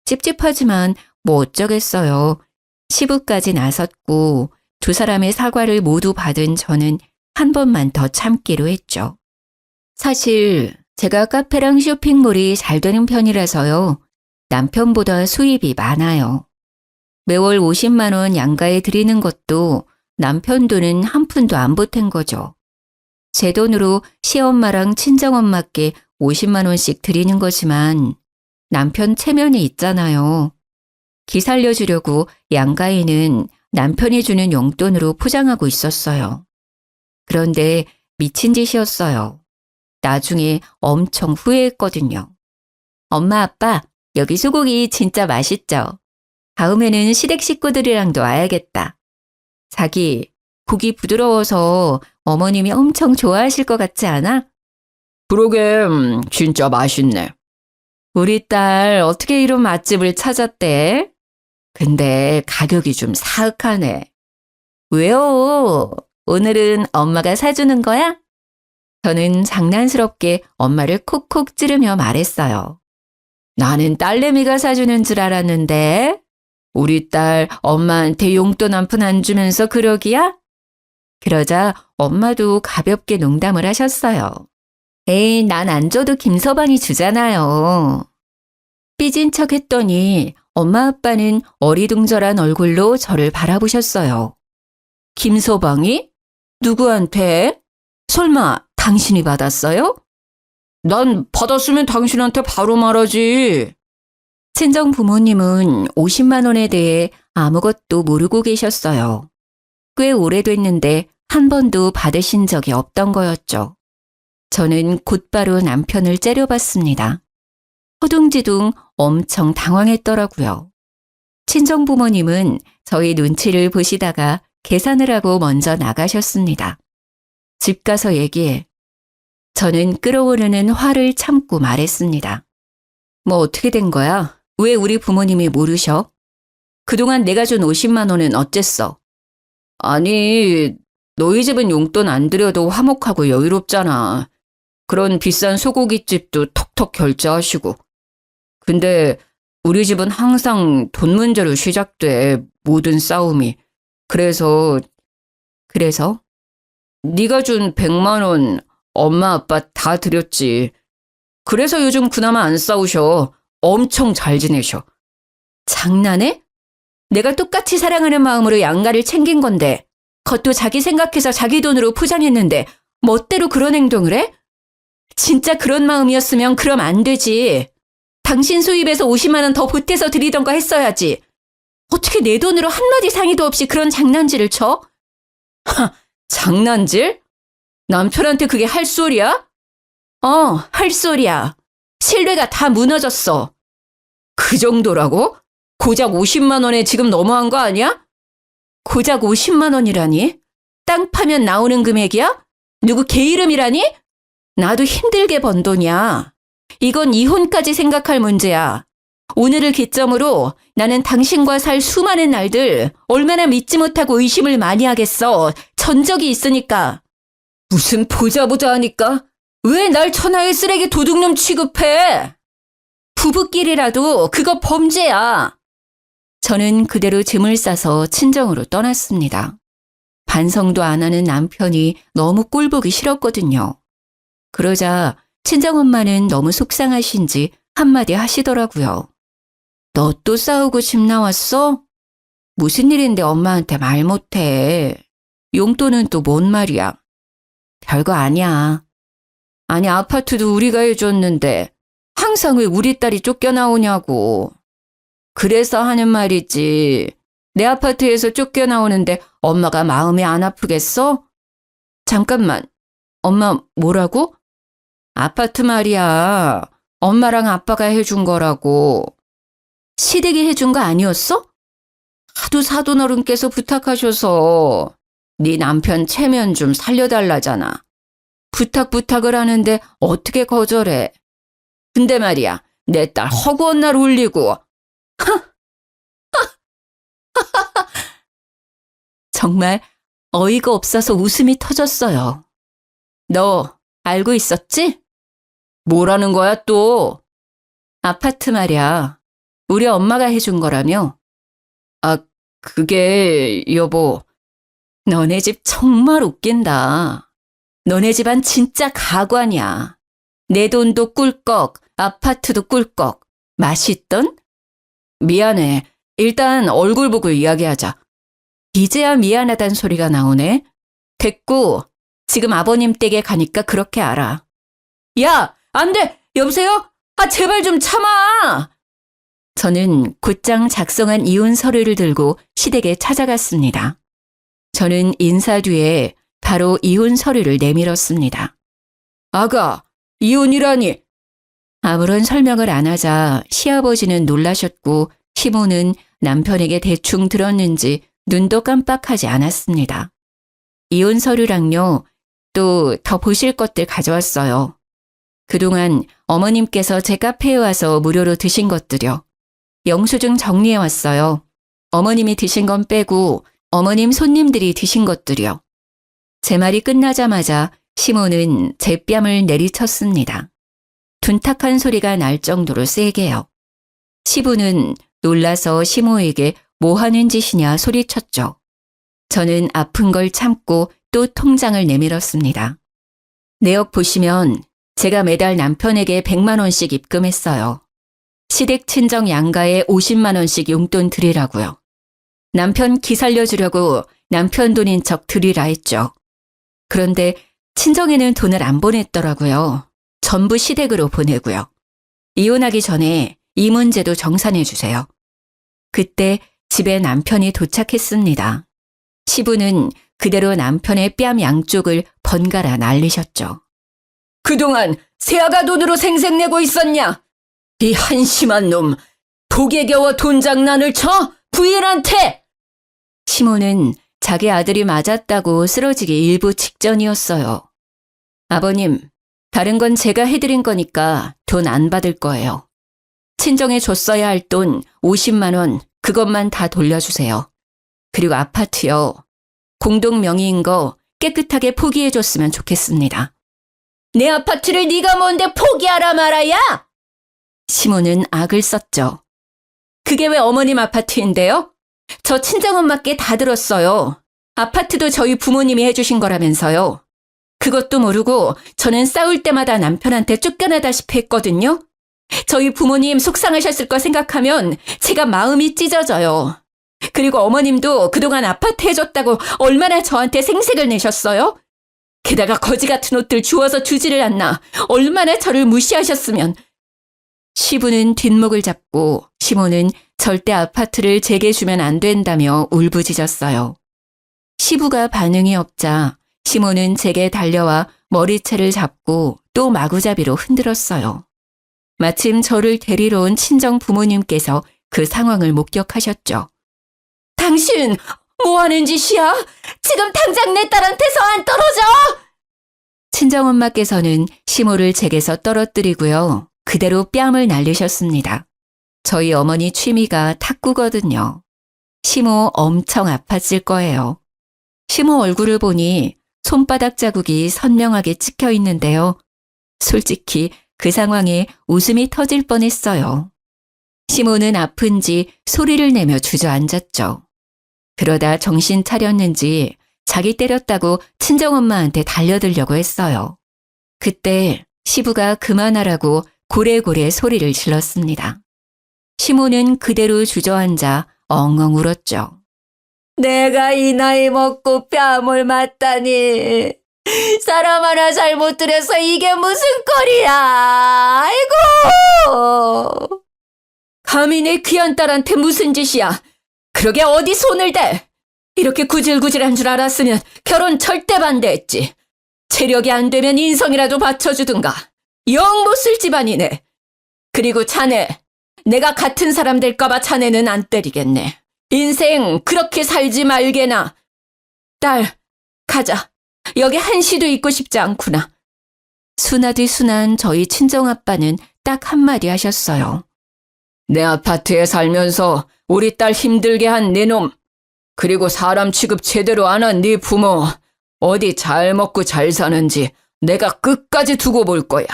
찝찝하지만 뭐 어쩌겠어요. 시부까지 나섰고 두 사람의 사과를 모두 받은 저는 한 번만 더 참기로 했죠. 사실 제가 카페랑 쇼핑몰이 잘 되는 편이라서요. 남편보다 수입이 많아요. 매월 50만 원 양가에 드리는 것도 남편 돈은 한 푼도 안 보탠 거죠. 제 돈으로 시엄마랑 친정엄마께 50만 원씩 드리는 거지만 남편 체면이 있잖아요. 기 살려주려고 양가인은 남편이 주는 용돈으로 포장하고 있었어요. 그런데 미친 짓이었어요. 나중에 엄청 후회했거든요. 엄마, 아빠, 여기 소고기 진짜 맛있죠? 다음에는 시댁 식구들이랑도 와야겠다. 자기, 고기 부드러워서 어머님이 엄청 좋아하실 것 같지 않아? 그러게, 진짜 맛있네. 우리 딸 어떻게 이런 맛집을 찾았대? 근데 가격이 좀 사악하네. 왜요? 오늘은 엄마가 사주는 거야? 저는 장난스럽게 엄마를 콕콕 찌르며 말했어요. 나는 딸내미가 사주는 줄 알았는데 우리 딸 엄마한테 용돈 한 푼 안 주면서 그러기야? 그러자 엄마도 가볍게 농담을 하셨어요. 에이, 난 안 줘도 김서방이 주잖아요. 삐진 척 했더니 엄마 아빠는 어리둥절한 얼굴로 저를 바라보셨어요. 김서방이? 누구한테? 설마 당신이 받았어요? 난 받았으면 당신한테 바로 말하지. 친정 부모님은 50만 원에 대해 아무것도 모르고 계셨어요. 꽤 오래됐는데 한 번도 받으신 적이 없던 거였죠. 저는 곧바로 남편을 째려봤습니다. 허둥지둥 엄청 당황했더라고요. 친정 부모님은 저희 눈치를 보시다가 계산을 하고 먼저 나가셨습니다. 집 가서 얘기해. 저는 끓어오르는 화를 참고 말했습니다. 뭐 어떻게 된 거야? 왜 우리 부모님이 모르셔? 그동안 내가 준 50만 원은 어쨌어? 아니, 너희 집은 용돈 안 드려도 화목하고 여유롭잖아. 그런 비싼 소고기집도 톡톡 결제하시고. 근데 우리 집은 항상 돈 문제로 시작돼, 모든 싸움이. 그래서 네가 준 100만 원 엄마 아빠 다 드렸지. 그래서 요즘 그나마 안 싸우셔. 엄청 잘 지내셔. 장난해? 내가 똑같이 사랑하는 마음으로 양가를 챙긴 건데 그것도 자기 생각해서 자기 돈으로 포장했는데 멋대로 그런 행동을 해? 진짜 그런 마음이었으면 그럼 안 되지. 당신 수입에서 50만 원 더 보태서 드리던가 했어야지. 어떻게 내 돈으로 한마디 상의도 없이 그런 장난질을 쳐? 하, 장난질? 남편한테 그게 할 소리야? 할 소리야. 신뢰가 다 무너졌어. 그 정도라고? 고작 50만 원에 지금 너무한 거 아니야? 고작 50만 원이라니? 땅 파면 나오는 금액이야? 누구 개 이름이라니? 나도 힘들게 번 돈이야. 이건 이혼까지 생각할 문제야. 오늘을 기점으로 나는 당신과 살 수많은 날들 얼마나 믿지 못하고 의심을 많이 하겠어. 전적이 있으니까. 무슨 보자 하니까? 왜 날 천하의 쓰레기 도둑놈 취급해? 부부끼리라도 그거 범죄야. 저는 그대로 짐을 싸서 친정으로 떠났습니다. 반성도 안 하는 남편이 너무 꼴보기 싫었거든요. 그러자 친정엄마는 너무 속상하신지 한마디 하시더라고요. 너 또 싸우고 집 나왔어? 무슨 일인데 엄마한테 말 못해. 용돈은 또 뭔 말이야. 별거 아니야. 아니 아파트도 우리가 해줬는데 항상 왜 우리 딸이 쫓겨나오냐고. 그래서 하는 말이지. 내 아파트에서 쫓겨나오는데 엄마가 마음이 안 아프겠어? 잠깐만. 엄마 뭐라고? 아파트 말이야. 엄마랑 아빠가 해준 거라고. 시댁이 해준 거 아니었어? 하도 사돈어른께서 부탁하셔서 네 남편 체면 좀 살려달라잖아. 부탁을 하는데 어떻게 거절해. 근데 말이야, 내 딸 허구한 날 울리고. 정말 어이가 없어서 웃음이 터졌어요. 너 알고 있었지? 뭐라는 거야 또? 아파트 말이야. 우리 엄마가 해준 거라며. 아, 그게 여보. 너네 집 정말 웃긴다. 너네 집안 진짜 가관이야. 내 돈도 꿀꺽, 아파트도 꿀꺽. 맛있던? 미안해. 일단 얼굴 보고 이야기하자. 이제야 미안하단 소리가 나오네. 됐고, 지금 아버님 댁에 가니까 그렇게 알아. 야, 안 돼! 여보세요? 아, 제발 좀 참아! 저는 곧장 작성한 이혼 서류를 들고 시댁에 찾아갔습니다. 저는 인사 뒤에 바로 이혼 서류를 내밀었습니다. 아가, 이혼이라니! 아무런 설명을 안 하자 시아버지는 놀라셨고 시모는 남편에게 대충 들었는지 눈도 깜빡하지 않았습니다. 이혼 서류랑요, 또 더 보실 것들 가져왔어요. 그동안 어머님께서 제 카페에 와서 무료로 드신 것들요. 영수증 정리해왔어요. 어머님이 드신 건 빼고 어머님 손님들이 드신 것들이요. 제 말이 끝나자마자 시모는 제 뺨을 내리쳤습니다. 둔탁한 소리가 날 정도로 세게요. 시부는 놀라서 시모에게 뭐 하는 짓이냐 소리쳤죠. 저는 아픈 걸 참고 또 통장을 내밀었습니다. 내역 보시면 제가 매달 남편에게 100만 원씩 입금했어요. 시댁 친정 양가에 50만 원씩 용돈 드리라고요. 남편 기 살려주려고 남편 돈인 척 드리라 했죠. 그런데 친정에는 돈을 안 보냈더라고요. 전부 시댁으로 보내고요. 이혼하기 전에 이 문제도 정산해 주세요. 그때 집에 남편이 도착했습니다. 시부는 그대로 남편의 뺨 양쪽을 번갈아 날리셨죠. 그동안 새아가 돈으로 생색내고 있었냐? 이 한심한 놈, 독에 겨워 돈 장난을 쳐? 부인한테! 시모는 자기 아들이 맞았다고 쓰러지기 일부 직전이었어요. 아버님, 다른 건 제가 해드린 거니까 돈 안 받을 거예요. 친정에 줬어야 할 돈 50만 원, 그것만 다 돌려주세요. 그리고 아파트요. 공동 명의인 거 깨끗하게 포기해줬으면 좋겠습니다. 내 아파트를 네가 뭔데 포기하라 말아야? 시모는 악을 썼죠. 그게 왜 어머님 아파트인데요? 저 친정엄마께 다 들었어요. 아파트도 저희 부모님이 해주신 거라면서요. 그것도 모르고 저는 싸울 때마다 남편한테 쫓겨나다시피 했거든요. 저희 부모님 속상하셨을 거 생각하면 제가 마음이 찢어져요. 그리고 어머님도 그동안 아파트 해줬다고 얼마나 저한테 생색을 내셨어요? 게다가 거지 같은 옷들 주워서 주지를 않나 얼마나 저를 무시하셨으면. 시부는 뒷목을 잡고 시모는 절대 아파트를 제게 주면 안 된다며 울부짖었어요. 시부가 반응이 없자 시모는 제게 달려와 머리채를 잡고 또 마구잡이로 흔들었어요. 마침 저를 데리러 온 친정 부모님께서 그 상황을 목격하셨죠. 당신 뭐 하는 짓이야? 지금 당장 내 딸한테서 안 떨어져! 친정엄마께서는 시모를 제게서 떨어뜨리고요. 그대로 뺨을 날리셨습니다. 저희 어머니 취미가 탁구거든요. 시모 엄청 아팠을 거예요. 시모 얼굴을 보니 손바닥 자국이 선명하게 찍혀 있는데요. 솔직히 그 상황에 웃음이 터질 뻔했어요. 시모는 아픈지 소리를 내며 주저앉았죠. 그러다 정신 차렸는지 자기 때렸다고 친정엄마한테 달려들려고 했어요. 그때 시부가 그만하라고 고래고래 소리를 질렀습니다. 시모는 그대로 주저앉아 엉엉 울었죠. 내가 이 나이 먹고 뺨을 맞다니. 사람 하나 잘못 들여서 이게 무슨 꼴이야. 아이고. 감히 내 귀한 딸한테 무슨 짓이야. 그러게 어디 손을 대. 이렇게 구질구질한 줄 알았으면 결혼 절대 반대했지. 체력이 안 되면 인성이라도 받쳐주든가. 영 못쓸 집안이네. 그리고 자네, 내가 같은 사람 될까봐 자네는 안 때리겠네. 인생 그렇게 살지 말게나. 딸, 가자. 여기 한시도 있고 싶지 않구나. 순하디 순한 저희 친정아빠는 딱 한마디 하셨어요. 내 아파트에 살면서 우리 딸 힘들게 한 네 놈, 그리고 사람 취급 제대로 안 한 네 부모, 어디 잘 먹고 잘 사는지 내가 끝까지 두고 볼 거야.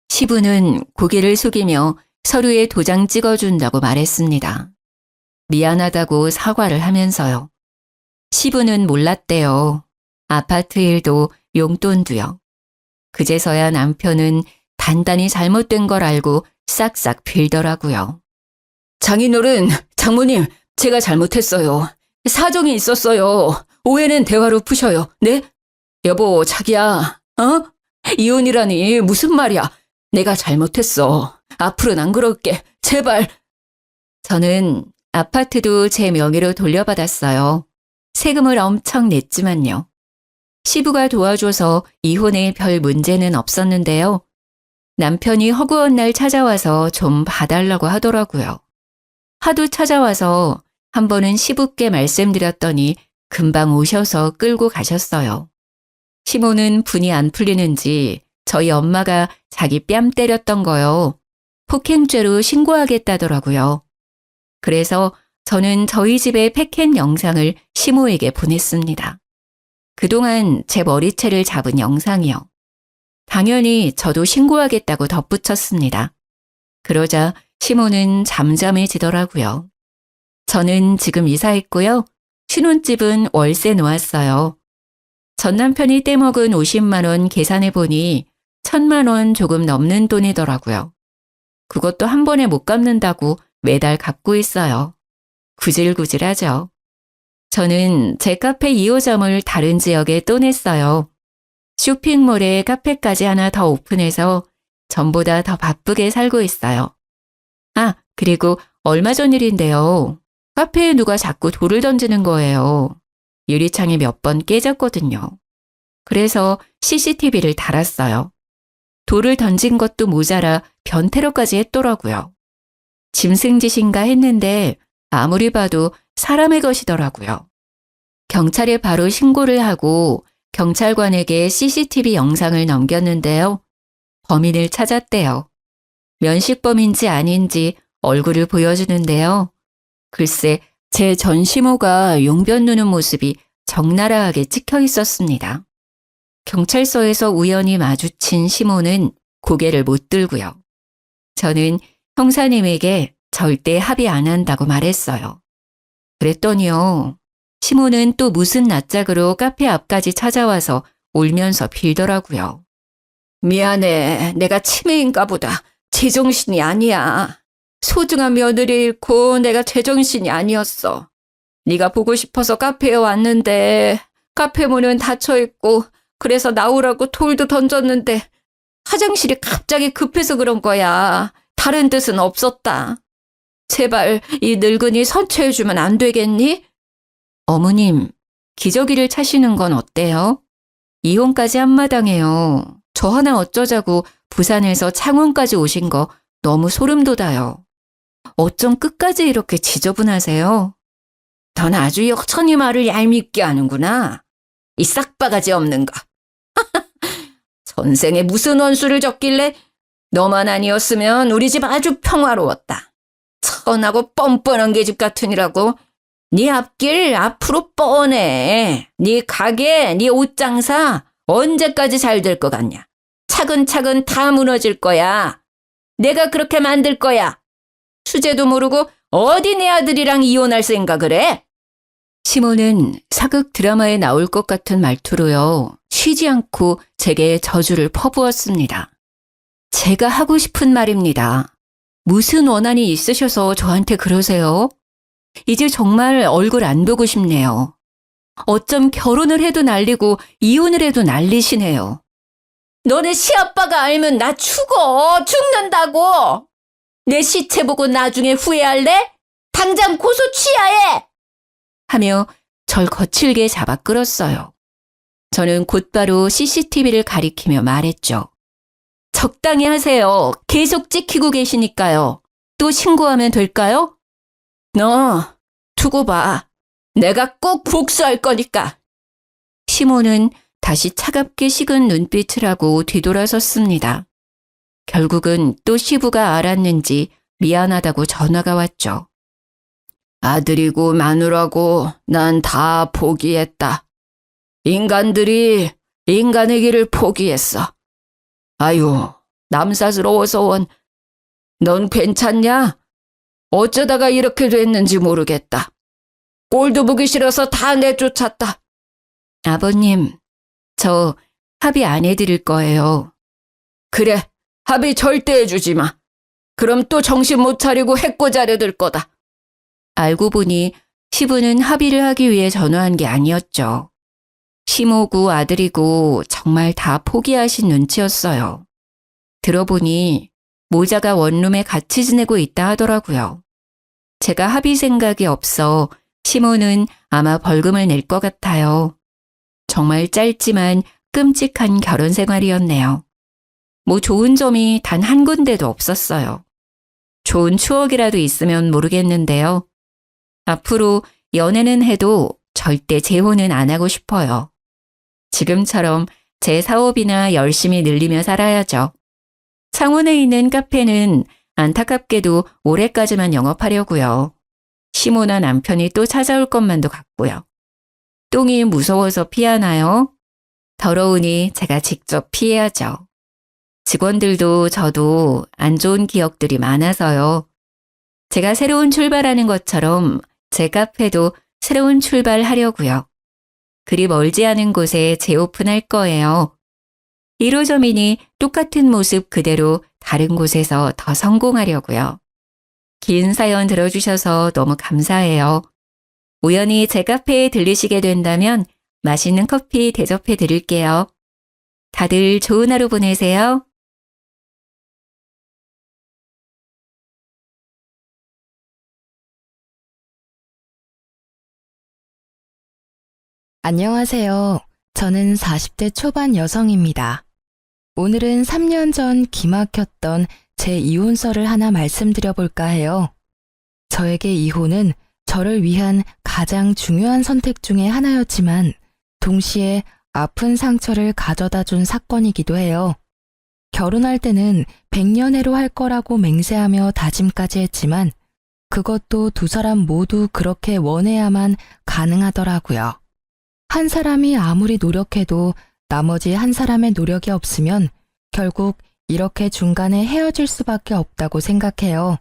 시부는 고개를 숙이며 서류에 도장 찍어준다고 말했습니다. 미안하다고 사과를 하면서요. 시부는 몰랐대요. 아파트 일도 용돈도요. 그제서야 남편은 단단히 잘못된 걸 알고 싹싹 빌더라고요. 장인어른, 장모님, 제가 잘못했어요. 사정이 있었어요. 오해는 대화로 푸셔요. 네? 여보, 자기야, 어? 이혼이라니 무슨 말이야? 내가 잘못했어. 앞으로는 안 그럴게. 제발. 저는 아파트도 제 명의로 돌려받았어요. 세금을 엄청 냈지만요. 시부가 도와줘서 이혼에 별 문제는 없었는데요. 남편이 허구한 날 찾아와서 좀 봐달라고 하더라고요. 하도 찾아와서 한 번은 시부께 말씀드렸더니 금방 오셔서 끌고 가셨어요. 시모는 분이 안 풀리는지 저희 엄마가 자기 뺨 때렸던 거요. 폭행죄로 신고하겠다더라고요. 그래서 저는 저희 집의 패켄 영상을 시모에게 보냈습니다. 그동안 제 머리채를 잡은 영상이요. 당연히 저도 신고하겠다고 덧붙였습니다. 그러자 시모는 잠잠해지더라고요. 저는 지금 이사했고요. 신혼집은 월세 놓았어요. 전 남편이 떼먹은 50만 원 계산해보니 1,000만 원 조금 넘는 돈이더라고요. 그것도 한 번에 못 갚는다고 매달 갚고 있어요. 구질구질하죠. 저는 제 카페 2호점을 다른 지역에 또 냈어요. 쇼핑몰에 카페까지 하나 더 오픈해서 전보다 더 바쁘게 살고 있어요. 아, 그리고 얼마 전 일인데요. 카페에 누가 자꾸 돌을 던지는 거예요. 유리창이 몇 번 깨졌거든요. 그래서 CCTV를 달았어요. 돌을 던진 것도 모자라 변태로까지 했더라고요. 짐승짓인가 했는데 아무리 봐도 사람의 것이더라고요. 경찰에 바로 신고를 하고 경찰관에게 CCTV 영상을 넘겼는데요. 범인을 찾았대요. 면식범인지 아닌지 얼굴을 보여주는데요. 글쎄, 제 전시모가 용변 누는 모습이 적나라하게 찍혀 있었습니다. 경찰서에서 우연히 마주친 시모는 고개를 못 들고요. 저는 형사님에게 절대 합의 안 한다고 말했어요. 그랬더니요. 시모는 또 무슨 낯짝으로 카페 앞까지 찾아와서 울면서 빌더라고요. 미안해. 내가 치매인가 보다. 제정신이 아니야. 소중한 며느리 잃고 내가 제정신이 아니었어. 네가 보고 싶어서 카페에 왔는데 카페 문은 닫혀있고 그래서 나오라고 돌도 던졌는데 화장실이 갑자기 급해서 그런 거야. 다른 뜻은 없었다. 제발 이 늙은이 선처해주면 안 되겠니? 어머님, 기저귀를 차시는 건 어때요? 이혼까지 한마당해요. 저 하나 어쩌자고 부산에서 창원까지 오신 거 너무 소름 돋아요. 어쩜 끝까지 이렇게 지저분하세요? 넌 아주 여전히 말을 얄밉게 하는구나. 이 싹바가지 없는 거. 전생에 무슨 원수를 졌길래 너만 아니었으면 우리 집 아주 평화로웠다. 천하고 뻔뻔한 계집 같으니라고. 네 앞길 앞으로 뻔해. 네 가게, 네 옷장사 언제까지 잘 될 것 같냐. 차근차근 다 무너질 거야. 내가 그렇게 만들 거야. 수제도 모르고 어디 내 아들이랑 이혼할 생각을 해? 시모는 사극 드라마에 나올 것 같은 말투로요. 쉬지 않고 제게 저주를 퍼부었습니다. 제가 하고 싶은 말입니다. 무슨 원한이 있으셔서 저한테 그러세요? 이제 정말 얼굴 안 보고 싶네요. 어쩜 결혼을 해도 난리고 이혼을 해도 난리시네요. 너네 시아빠가 알면 나 죽는다고. 내 시체 보고 나중에 후회할래? 당장 고소 취하해! 하며 절 거칠게 잡아 끌었어요. 저는 곧바로 CCTV를 가리키며 말했죠. 적당히 하세요. 계속 찍히고 계시니까요. 또 신고하면 될까요? 너 두고 봐. 내가 꼭 복수할 거니까. 시모는 다시 차갑게 식은 눈빛을 하고 뒤돌아섰습니다. 결국은 또 시부가 알았는지 미안하다고 전화가 왔죠. 아들이고 마누라고 난 다 포기했다. 인간들이 인간의 길을 포기했어. 아유, 남사스러워서 원. 넌 괜찮냐? 어쩌다가 이렇게 됐는지 모르겠다. 꼴도 보기 싫어서 다 내쫓았다. 아버님, 저 합의 안 해드릴 거예요. 그래, 합의 절대 해주지 마. 그럼 또 정신 못 차리고 해코자려들 거다. 알고 보니 시부는 합의를 하기 위해 전화한 게 아니었죠. 시모고 아들이고 정말 다 포기하신 눈치였어요. 들어보니 모자가 원룸에 같이 지내고 있다 하더라고요. 제가 합의 생각이 없어 시모는 아마 벌금을 낼 것 같아요. 정말 짧지만 끔찍한 결혼 생활이었네요. 뭐 좋은 점이 단 한 군데도 없었어요. 좋은 추억이라도 있으면 모르겠는데요. 앞으로 연애는 해도 절대 재혼은 안 하고 싶어요. 지금처럼 제 사업이나 열심히 늘리며 살아야죠. 창원에 있는 카페는 안타깝게도 올해까지만 영업하려고요. 시모나 남편이 또 찾아올 것만도 같고요. 똥이 무서워서 피하나요? 더러우니 제가 직접 피해야죠. 직원들도 저도 안 좋은 기억들이 많아서요. 제가 새로운 출발하는 것처럼 제 카페도 새로운 출발하려고요. 그리 멀지 않은 곳에 재오픈할 거예요. 1호점이니 똑같은 모습 그대로 다른 곳에서 더 성공하려고요. 긴 사연 들어주셔서 너무 감사해요. 우연히 제 카페에 들르시게 된다면 맛있는 커피 대접해 드릴게요. 다들 좋은 하루 보내세요. 안녕하세요. 저는 40대 초반 여성입니다. 오늘은 3년 전 기막혔던 제 이혼설을 하나 말씀드려 볼까 해요. 저에게 이혼은 저를 위한 가장 중요한 선택 중에 하나였지만 동시에 아픈 상처를 가져다 준 사건이기도 해요. 결혼할 때는 100년해로 할 거라고 맹세하며 다짐까지 했지만 그것도 두 사람 모두 그렇게 원해야만 가능하더라고요. 한 사람이 아무리 노력해도 나머지 한 사람의 노력이 없으면 결국 이렇게 중간에 헤어질 수밖에 없다고 생각해요.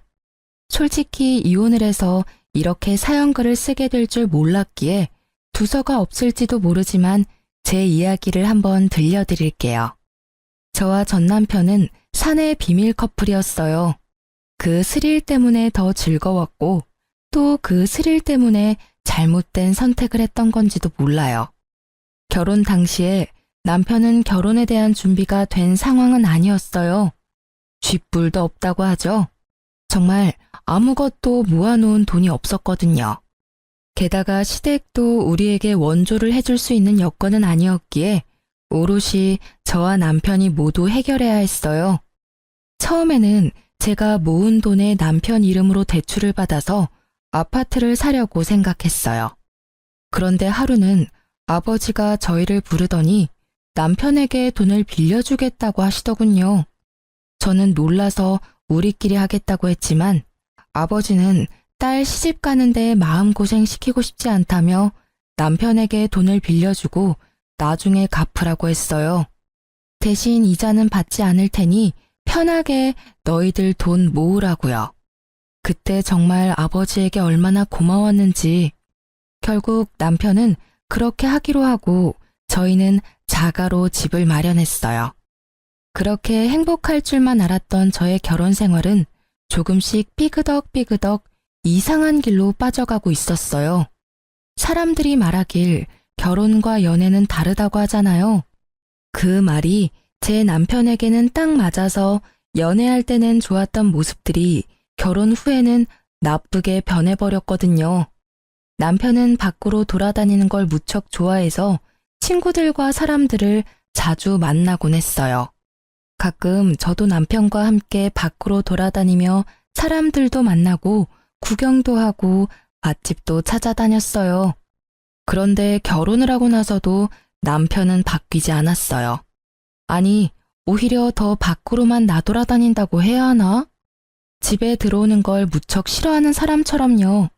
솔직히 이혼을 해서 이렇게 사연글을 쓰게 될 줄 몰랐기에 두서가 없을지도 모르지만 제 이야기를 한번 들려드릴게요. 저와 전 남편은 사내 비밀 커플이었어요. 그 스릴 때문에 더 즐거웠고 또 그 스릴 때문에 잘못된 선택을 했던 건지도 몰라요. 결혼 당시에 남편은 결혼에 대한 준비가 된 상황은 아니었어요. 쥐뿔도 없다고 하죠. 정말 아무것도 모아놓은 돈이 없었거든요. 게다가 시댁도 우리에게 원조를 해줄 수 있는 여건은 아니었기에 오롯이 저와 남편이 모두 해결해야 했어요. 처음에는 제가 모은 돈에 남편 이름으로 대출을 받아서 아파트를 사려고 생각했어요. 그런데 하루는 아버지가 저희를 부르더니 남편에게 돈을 빌려주겠다고 하시더군요. 저는 놀라서 우리끼리 하겠다고 했지만 아버지는 딸 시집 가는데 마음고생 시키고 싶지 않다며 남편에게 돈을 빌려주고 나중에 갚으라고 했어요. 대신 이자는 받지 않을 테니 편하게 너희들 돈 모으라고요. 그때 정말 아버지에게 얼마나 고마웠는지. 결국 남편은 그렇게 하기로 하고 저희는 자가로 집을 마련했어요. 그렇게 행복할 줄만 알았던 저의 결혼 생활은 조금씩 삐그덕삐그덕 이상한 길로 빠져가고 있었어요. 사람들이 말하길 결혼과 연애는 다르다고 하잖아요. 그 말이 제 남편에게는 딱 맞아서 연애할 때는 좋았던 모습들이 결혼 후에는 나쁘게 변해버렸거든요. 남편은 밖으로 돌아다니는 걸 무척 좋아해서 친구들과 사람들을 자주 만나곤 했어요. 가끔 저도 남편과 함께 밖으로 돌아다니며 사람들도 만나고 구경도 하고 맛집도 찾아다녔어요. 그런데 결혼을 하고 나서도 남편은 바뀌지 않았어요. 아니, 오히려 더 밖으로만 나돌아다닌다고 해야 하나? 집에 들어오는 걸 무척 싫어하는 사람처럼요.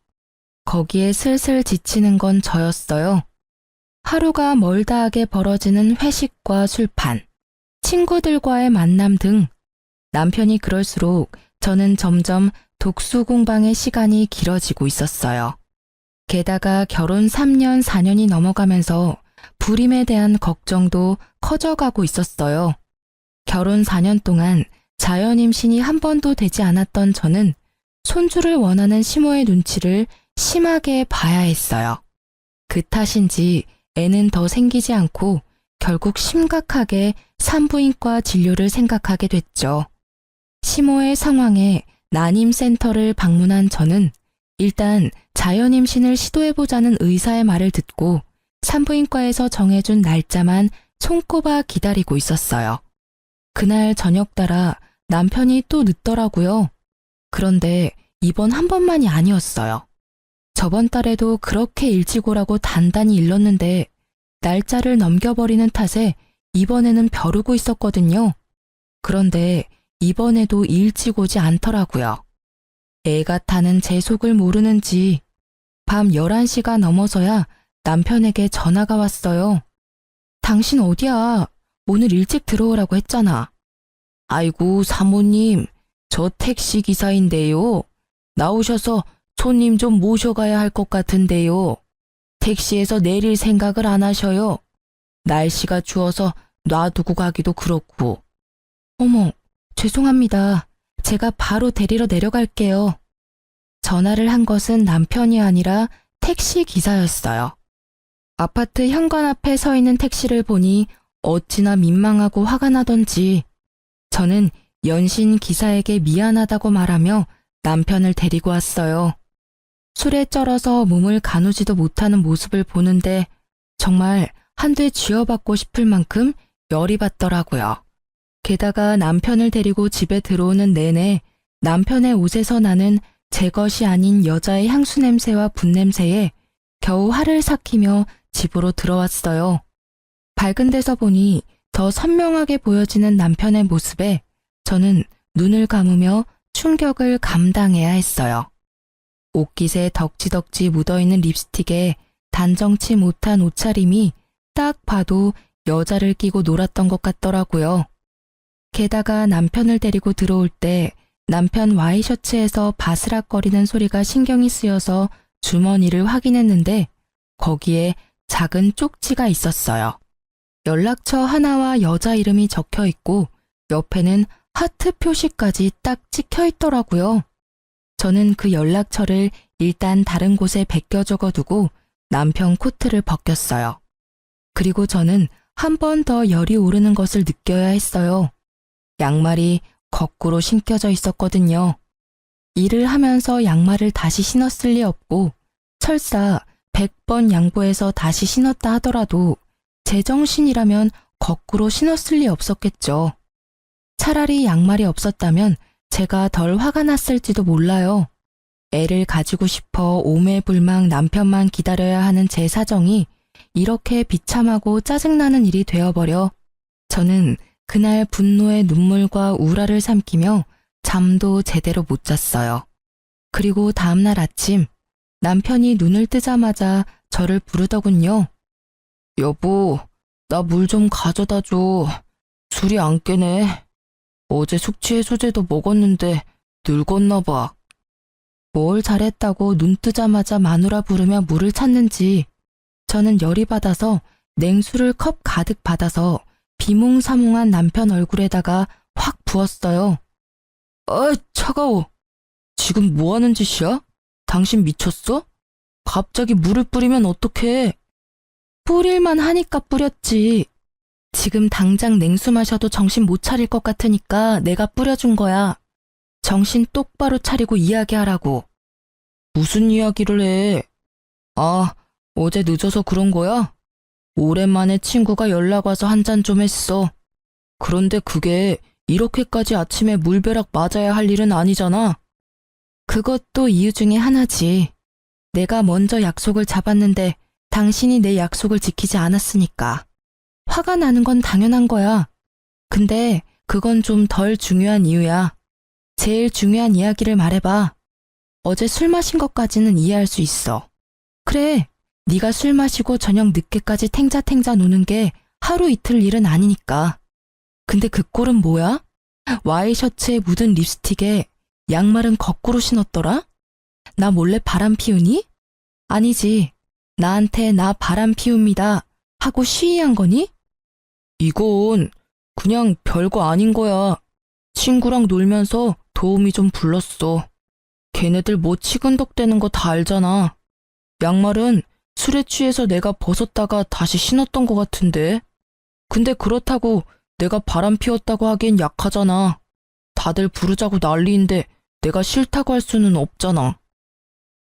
거기에 슬슬 지치는 건 저였어요. 하루가 멀다하게 벌어지는 회식과 술판, 친구들과의 만남 등 남편이 그럴수록 저는 점점 독수 공방의 시간이 길어지고 있었어요. 게다가 결혼 3년, 4년이 넘어가면서 불임에 대한 걱정도 커져가고 있었어요. 결혼 4년 동안 자연임신이 한 번도 되지 않았던 저는 손주를 원하는 시모의 눈치를 심하게 봐야 했어요. 그 탓인지 애는 더 생기지 않고 결국 심각하게 산부인과 진료를 생각하게 됐죠. 심호의 상황에 난임센터를 방문한 저는 일단 자연임신을 시도해보자는 의사의 말을 듣고 산부인과에서 정해준 날짜만 손꼽아 기다리고 있었어요. 그날 저녁 따라 남편이 또 늦더라고요. 그런데 이번 한 번만이 아니었어요. 저번 달에도 그렇게 일찍 오라고 단단히 일렀는데 날짜를 넘겨버리는 탓에 이번에는 벼르고 있었거든요. 그런데 이번에도 일찍 오지 않더라고요. 애가 타는 제 속을 모르는지 밤 11시가 넘어서야 남편에게 전화가 왔어요. 당신 어디야? 오늘 일찍 들어오라고 했잖아. 아이고, 사모님, 저 택시 기사인데요. 나오셔서 손님 좀 모셔가야 할 것 같은데요. 택시에서 내릴 생각을 안 하셔요. 날씨가 추워서 놔두고 가기도 그렇고. 어머, 죄송합니다. 제가 바로 데리러 내려갈게요. 전화를 한 것은 남편이 아니라 택시 기사였어요. 아파트 현관 앞에 서 있는 택시를 보니 어찌나 민망하고 화가 나던지 저는 연신 기사에게 미안하다고 말하며 남편을 데리고 왔어요. 술에 쩔어서 몸을 가누지도 못하는 모습을 보는데 정말 한 대 쥐어받고 싶을 만큼 열이 받더라고요. 게다가 남편을 데리고 집에 들어오는 내내 남편의 옷에서 나는 제 것이 아닌 여자의 향수 냄새와 분 냄새에 겨우 화를 삭히며 집으로 들어왔어요. 밝은 데서 보니 더 선명하게 보여지는 남편의 모습에 저는 눈을 감으며 충격을 감당해야 했어요. 옷깃에 덕지덕지 묻어있는 립스틱에 단정치 못한 옷차림이 딱 봐도 여자를 끼고 놀았던 것 같더라고요. 게다가 남편을 데리고 들어올 때 남편 와이셔츠에서 바스락거리는 소리가 신경이 쓰여서 주머니를 확인했는데 거기에 작은 쪽지가 있었어요. 연락처 하나와 여자 이름이 적혀 있고 옆에는 하트 표시까지 딱 찍혀 있더라고요. 저는 그 연락처를 일단 다른 곳에 베껴 적어두고 남편 코트를 벗겼어요. 그리고 저는 한 번 더 열이 오르는 것을 느껴야 했어요. 양말이 거꾸로 신겨져 있었거든요. 일을 하면서 양말을 다시 신었을 리 없고 설사 100번 양보해서 다시 신었다 하더라도 제정신이라면 거꾸로 신었을 리 없었겠죠. 차라리 양말이 없었다면 제가 덜 화가 났을지도 몰라요. 애를 가지고 싶어 오매불망 남편만 기다려야 하는 제 사정이 이렇게 비참하고 짜증나는 일이 되어버려 저는 그날 분노의 눈물과 우라를 삼키며 잠도 제대로 못 잤어요. 그리고 다음날 아침 남편이 눈을 뜨자마자 저를 부르더군요. 여보, 나 물 좀 가져다 줘. 술이 안 깨네. 어제 숙취해소제도 먹었는데 늙었나 봐. 뭘 잘했다고 눈 뜨자마자 마누라 부르며 물을 찾는지 저는 열이 받아서 냉수를 컵 가득 받아서 비몽사몽한 남편 얼굴에다가 확 부었어요. 아, 차가워. 지금 뭐 하는 짓이야? 당신 미쳤어? 갑자기 물을 뿌리면 어떡해? 뿌릴만 하니까 뿌렸지. 지금 당장 냉수 마셔도 정신 못 차릴 것 같으니까 내가 뿌려준 거야. 정신 똑바로 차리고 이야기하라고. 무슨 이야기를 해? 아, 어제 늦어서 그런 거야? 오랜만에 친구가 연락 와서 한 잔 좀 했어. 그런데 그게 이렇게까지 아침에 물벼락 맞아야 할 일은 아니잖아. 그것도 이유 중에 하나지. 내가 먼저 약속을 잡았는데 당신이 내 약속을 지키지 않았으니까. 화가 나는 건 당연한 거야. 근데 그건 좀 덜 중요한 이유야. 제일 중요한 이야기를 말해봐. 어제 술 마신 것까지는 이해할 수 있어. 그래, 네가 술 마시고 저녁 늦게까지 탱자탱자 노는 게 하루 이틀 일은 아니니까. 근데 그 꼴은 뭐야? 와이셔츠에 묻은 립스틱에 양말은 거꾸로 신었더라? 나 몰래 바람 피우니? 아니지. 나한테 나 바람 피웁니다 하고 시위한 거니? 이건 그냥 별거 아닌 거야. 친구랑 놀면서 도우미 좀 불렀어. 걔네들 뭐 치근덕대는 거 다 알잖아. 양말은 술에 취해서 내가 벗었다가 다시 신었던 거 같은데. 근데 그렇다고 내가 바람 피웠다고 하기엔 약하잖아. 다들 부르자고 난리인데 내가 싫다고 할 수는 없잖아.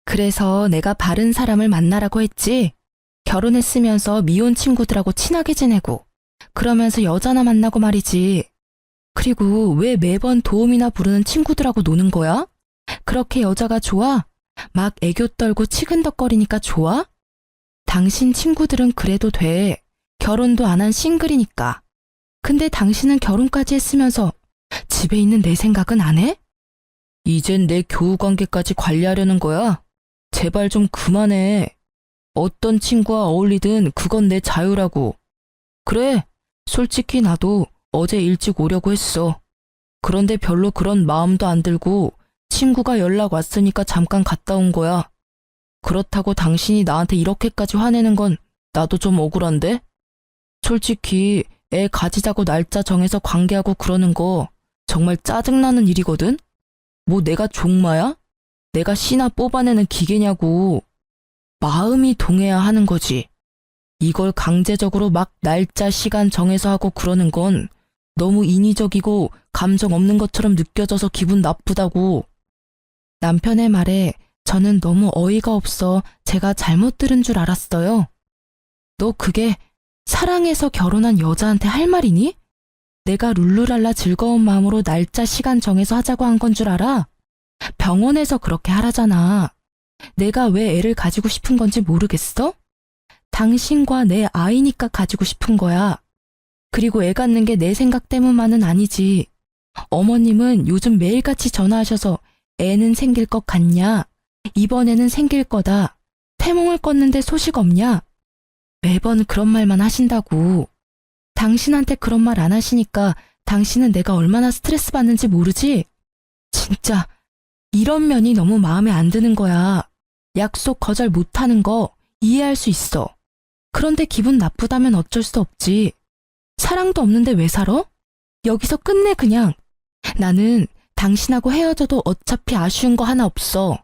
그래서 내가 바른 사람을 만나라고 했지. 결혼했으면서 미혼 친구들하고 친하게 지내고 그러면서 여자나 만나고 말이지. 그리고 왜 매번 도움이나 부르는 친구들하고 노는 거야? 그렇게 여자가 좋아? 막 애교 떨고 치근덕거리니까 좋아? 당신 친구들은 그래도 돼. 결혼도 안 한 싱글이니까. 근데 당신은 결혼까지 했으면서 집에 있는 내 생각은 안 해? 이젠 내 교우 관계까지 관리하려는 거야? 제발 좀 그만해. 어떤 친구와 어울리든 그건 내 자유라고. 그래, 솔직히 나도 어제 일찍 오려고 했어. 그런데 별로 그런 마음도 안 들고 친구가 연락 왔으니까 잠깐 갔다 온 거야. 그렇다고 당신이 나한테 이렇게까지 화내는 건 나도 좀 억울한데? 솔직히 애 가지자고 날짜 정해서 관계하고 그러는 거 정말 짜증나는 일이거든? 뭐 내가 종마야? 내가 씨나 뽑아내는 기계냐고. 마음이 동해야 하는 거지. 이걸 강제적으로 막 날짜 시간 정해서 하고 그러는 건 너무 인위적이고 감정 없는 것처럼 느껴져서 기분 나쁘다고. 남편의 말에 저는 너무 어이가 없어 제가 잘못 들은 줄 알았어요. 너 그게 사랑해서 결혼한 여자한테 할 말이니? 내가 룰루랄라 즐거운 마음으로 날짜 시간 정해서 하자고 한 건 줄 알아? 병원에서 그렇게 하라잖아. 내가 왜 애를 가지고 싶은 건지 모르겠어? 당신과 내 아이니까 가지고 싶은 거야. 그리고 애 갖는 게 내 생각 때문만은 아니지. 어머님은 요즘 매일같이 전화하셔서 애는 생길 것 같냐? 이번에는 생길 거다. 태몽을 껐는데 소식 없냐? 매번 그런 말만 하신다고. 당신한테 그런 말 안 하시니까 당신은 내가 얼마나 스트레스 받는지 모르지? 진짜 이런 면이 너무 마음에 안 드는 거야. 약속 거절 못하는 거 이해할 수 있어. 그런데 기분 나쁘다면 어쩔 수 없지. 사랑도 없는데 왜 살아? 여기서 끝내 그냥. 나는 당신하고 헤어져도 어차피 아쉬운 거 하나 없어.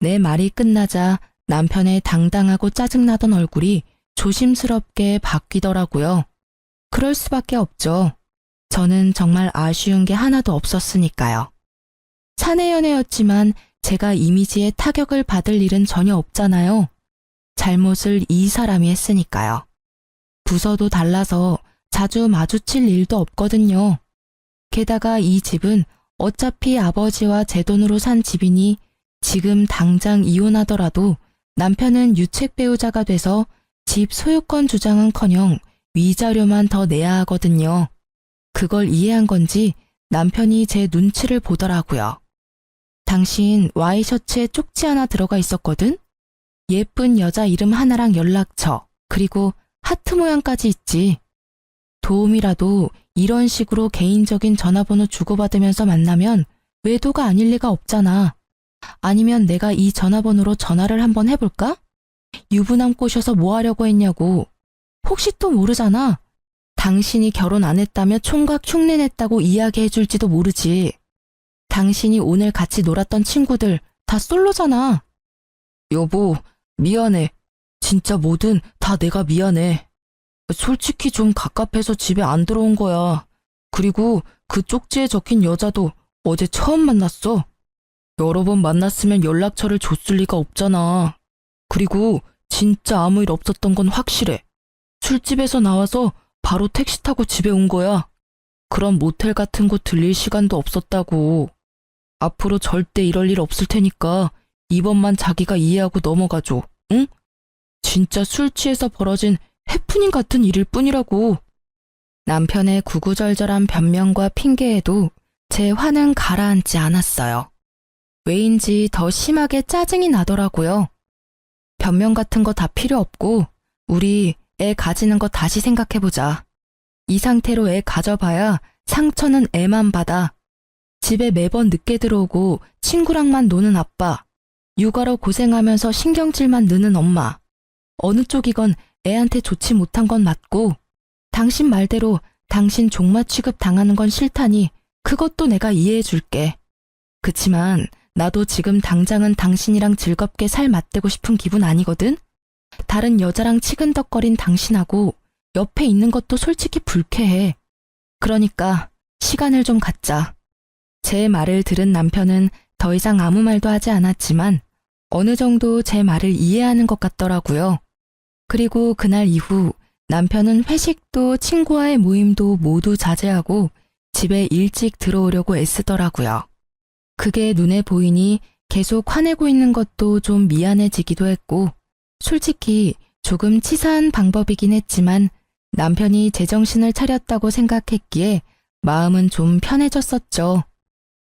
내 말이 끝나자 남편의 당당하고 짜증나던 얼굴이 조심스럽게 바뀌더라고요. 그럴 수밖에 없죠. 저는 정말 아쉬운 게 하나도 없었으니까요. 사내 연애였지만 제가 이미지에 타격을 받을 일은 전혀 없잖아요. 잘못을 이 사람이 했으니까요. 부서도 달라서 자주 마주칠 일도 없거든요. 게다가 이 집은 어차피 아버지와 제 돈으로 산 집이니 지금 당장 이혼하더라도 남편은 유책 배우자가 돼서 집 소유권 주장은커녕 위자료만 더 내야 하거든요. 그걸 이해한 건지 남편이 제 눈치를 보더라고요. 당신 와이셔츠에 쪽지 하나 들어가 있었거든? 예쁜 여자 이름 하나랑 연락처, 그리고 하트 모양까지 있지. 도움이라도 이런 식으로 개인적인 전화번호 주고받으면서 만나면 외도가 아닐 리가 없잖아. 아니면 내가 이 전화번호로 전화를 한번 해볼까? 유부남 꼬셔서 뭐 하려고 했냐고. 혹시 또 모르잖아. 당신이 결혼 안 했다며 총각 흉내냈다고 이야기해줄지도 모르지. 당신이 오늘 같이 놀았던 친구들 다 솔로잖아. 여보, 미안해. 진짜 뭐든 다 내가 미안해. 솔직히 좀 갑갑해서 집에 안 들어온 거야. 그리고 그 쪽지에 적힌 여자도 어제 처음 만났어. 여러 번 만났으면 연락처를 줬을 리가 없잖아. 그리고 진짜 아무 일 없었던 건 확실해. 술집에서 나와서 바로 택시 타고 집에 온 거야. 그런 모텔 같은 곳 들릴 시간도 없었다고. 앞으로 절대 이럴 일 없을 테니까 이번만 자기가 이해하고 넘어가줘. 응? 진짜 술 취해서 벌어진 해프닝 같은 일일 뿐이라고. 남편의 구구절절한 변명과 핑계에도 제 화는 가라앉지 않았어요. 왜인지 더 심하게 짜증이 나더라고요. 변명 같은 거 다 필요 없고 우리 애 가지는 거 다시 생각해보자. 이 상태로 애 가져봐야 상처는 애만 받아. 집에 매번 늦게 들어오고 친구랑만 노는 아빠, 육아로 고생하면서 신경질만 느는 엄마. 어느 쪽이건 애한테 좋지 못한 건 맞고 당신 말대로 당신 종마 취급 당하는 건 싫다니 그것도 내가 이해해 줄게. 그치만 나도 지금 당장은 당신이랑 즐겁게 살 맞대고 싶은 기분 아니거든? 다른 여자랑 치근덕거린 당신하고 옆에 있는 것도 솔직히 불쾌해. 그러니까 시간을 좀 갖자. 제 말을 들은 남편은 더 이상 아무 말도 하지 않았지만 어느 정도 제 말을 이해하는 것 같더라고요. 그리고 그날 이후 남편은 회식도 친구와의 모임도 모두 자제하고 집에 일찍 들어오려고 애쓰더라고요. 그게 눈에 보이니 계속 화내고 있는 것도 좀 미안해지기도 했고, 솔직히 조금 치사한 방법이긴 했지만 남편이 제정신을 차렸다고 생각했기에 마음은 좀 편해졌었죠.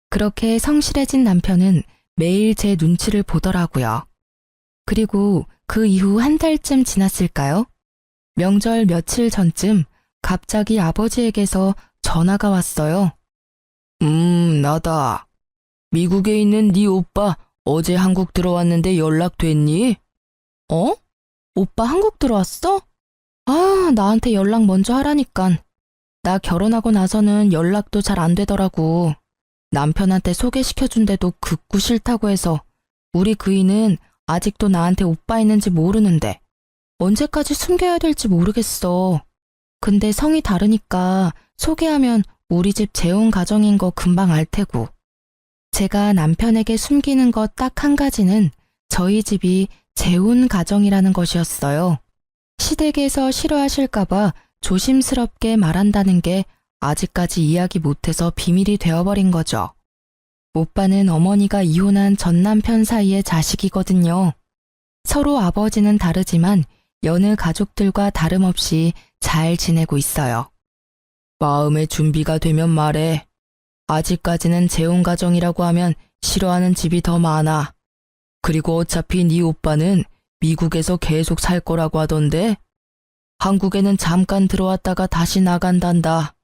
그렇게 성실해진 남편은 매일 제 눈치를 보더라고요. 그리고 그 이후 한 달쯤 지났을까요? 명절 며칠 전쯤 갑자기 아버지에게서 전화가 왔어요. 나다. 미국에 있는 네 오빠 어제 한국 들어왔는데 연락됐니? 어? 오빠 한국 들어왔어? 아, 나한테 연락 먼저 하라니깐. 나 결혼하고 나서는 연락도 잘 안 되더라고. 남편한테 소개시켜준데도 극구 싫다고 해서 우리 그이는 아직도 나한테 오빠 있는지 모르는데 언제까지 숨겨야 될지 모르겠어. 근데 성이 다르니까 소개하면 우리 집 재혼 가정인 거 금방 알 테고. 제가 남편에게 숨기는 것 딱 한 가지는 저희 집이 재혼 가정이라는 것이었어요. 시댁에서 싫어하실까봐 조심스럽게 말한다는 게 아직까지 이야기 못해서 비밀이 되어버린 거죠. 오빠는 어머니가 이혼한 전 남편 사이의 자식이거든요. 서로 아버지는 다르지만 여느 가족들과 다름없이 잘 지내고 있어요. 마음의 준비가 되면 말해. 아직까지는 재혼 가정이라고 하면 싫어하는 집이 더 많아. 그리고 어차피 네 오빠는 미국에서 계속 살 거라고 하던데 한국에는 잠깐 들어왔다가 다시 나간단다.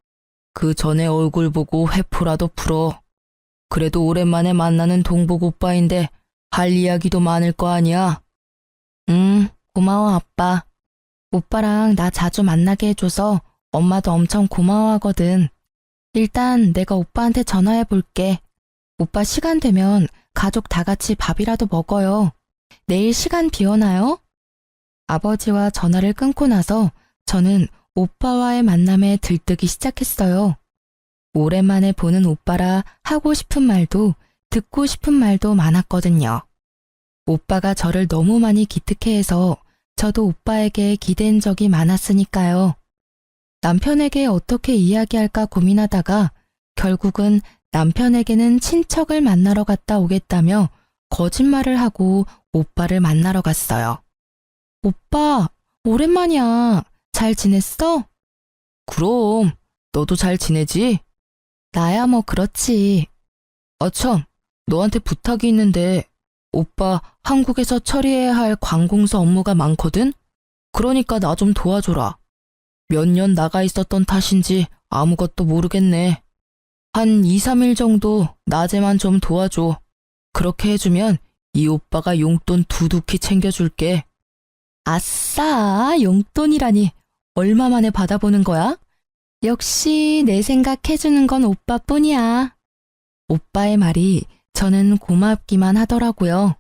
그 전에 얼굴 보고 회포라도 풀어. 그래도 오랜만에 만나는 동복 오빠인데 할 이야기도 많을 거 아니야. 고마워 아빠. 오빠랑 나 자주 만나게 해줘서 엄마도 엄청 고마워하거든. 일단 내가 오빠한테 전화해 볼게. 오빠 시간 되면 가족 다 같이 밥이라도 먹어요. 내일 시간 비어나요? 아버지와 전화를 끊고 나서 저는 오빠와의 만남에 들뜨기 시작했어요. 오랜만에 보는 오빠라 하고 싶은 말도 듣고 싶은 말도 많았거든요. 오빠가 저를 너무 많이 기특해해서 저도 오빠에게 기댄 적이 많았으니까요. 남편에게 어떻게 이야기할까 고민하다가 결국은 남편에게는 친척을 만나러 갔다 오겠다며 거짓말을 하고 오빠를 만나러 갔어요. 오빠, 오랜만이야. 잘 지냈어? 그럼, 너도 잘 지내지? 나야 뭐 그렇지. 참, 너한테 부탁이 있는데 오빠 한국에서 처리해야 할 관공서 업무가 많거든? 그러니까 나 좀 도와줘라. 몇 년 나가 있었던 탓인지 아무것도 모르겠네. 한 2, 3일 정도 낮에만 좀 도와줘. 그렇게 해주면 이 오빠가 용돈 두둑히 챙겨줄게. 아싸, 용돈이라니. 얼마 만에 받아보는 거야? 역시 내 생각 해주는 건 오빠뿐이야. 오빠의 말이 저는 고맙기만 하더라고요.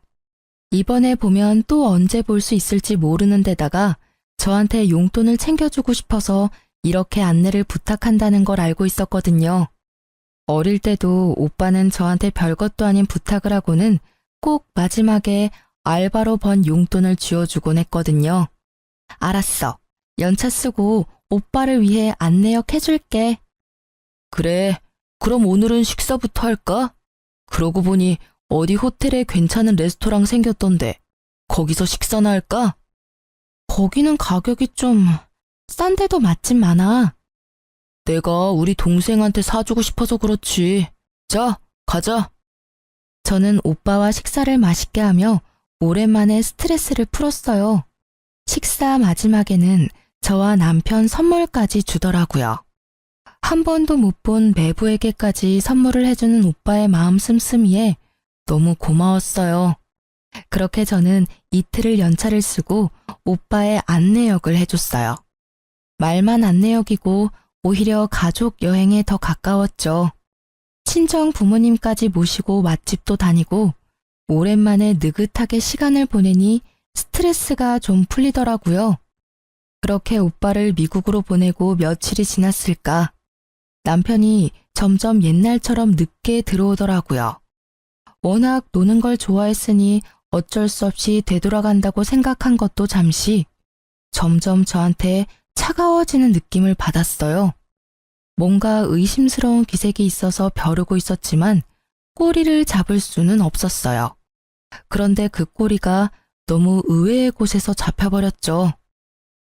이번에 보면 또 언제 볼 수 있을지 모르는 데다가 저한테 용돈을 챙겨주고 싶어서 이렇게 안내를 부탁한다는 걸 알고 있었거든요. 어릴 때도 오빠는 저한테 별것도 아닌 부탁을 하고는 꼭 마지막에 알바로 번 용돈을 쥐어주곤 했거든요. 알았어. 연차 쓰고 오빠를 위해 안내역 해줄게. 그래, 그럼 오늘은 식사부터 할까? 그러고 보니 어디 호텔에 괜찮은 레스토랑 생겼던데 거기서 식사나 할까? 거기는 가격이 좀 싼데도 맛집 많아. 내가 우리 동생한테 사주고 싶어서 그렇지. 자, 가자. 저는 오빠와 식사를 맛있게 하며 오랜만에 스트레스를 풀었어요. 식사 마지막에는 저와 남편 선물까지 주더라고요. 한 번도 못 본 매부에게까지 선물을 해주는 오빠의 마음 씀씀이에 너무 고마웠어요. 그렇게 저는 이틀을 연차를 쓰고 오빠의 안내역을 해줬어요. 말만 안내역이고 오히려 가족 여행에 더 가까웠죠. 친정 부모님까지 모시고 맛집도 다니고 오랜만에 느긋하게 시간을 보내니 스트레스가 좀 풀리더라고요. 그렇게 오빠를 미국으로 보내고 며칠이 지났을까? 남편이 점점 옛날처럼 늦게 들어오더라고요. 워낙 노는 걸 좋아했으니 어쩔 수 없이 되돌아간다고 생각한 것도 잠시 점점 저한테 차가워지는 느낌을 받았어요. 뭔가 의심스러운 기색이 있어서 벼르고 있었지만 꼬리를 잡을 수는 없었어요. 그런데 그 꼬리가 너무 의외의 곳에서 잡혀버렸죠.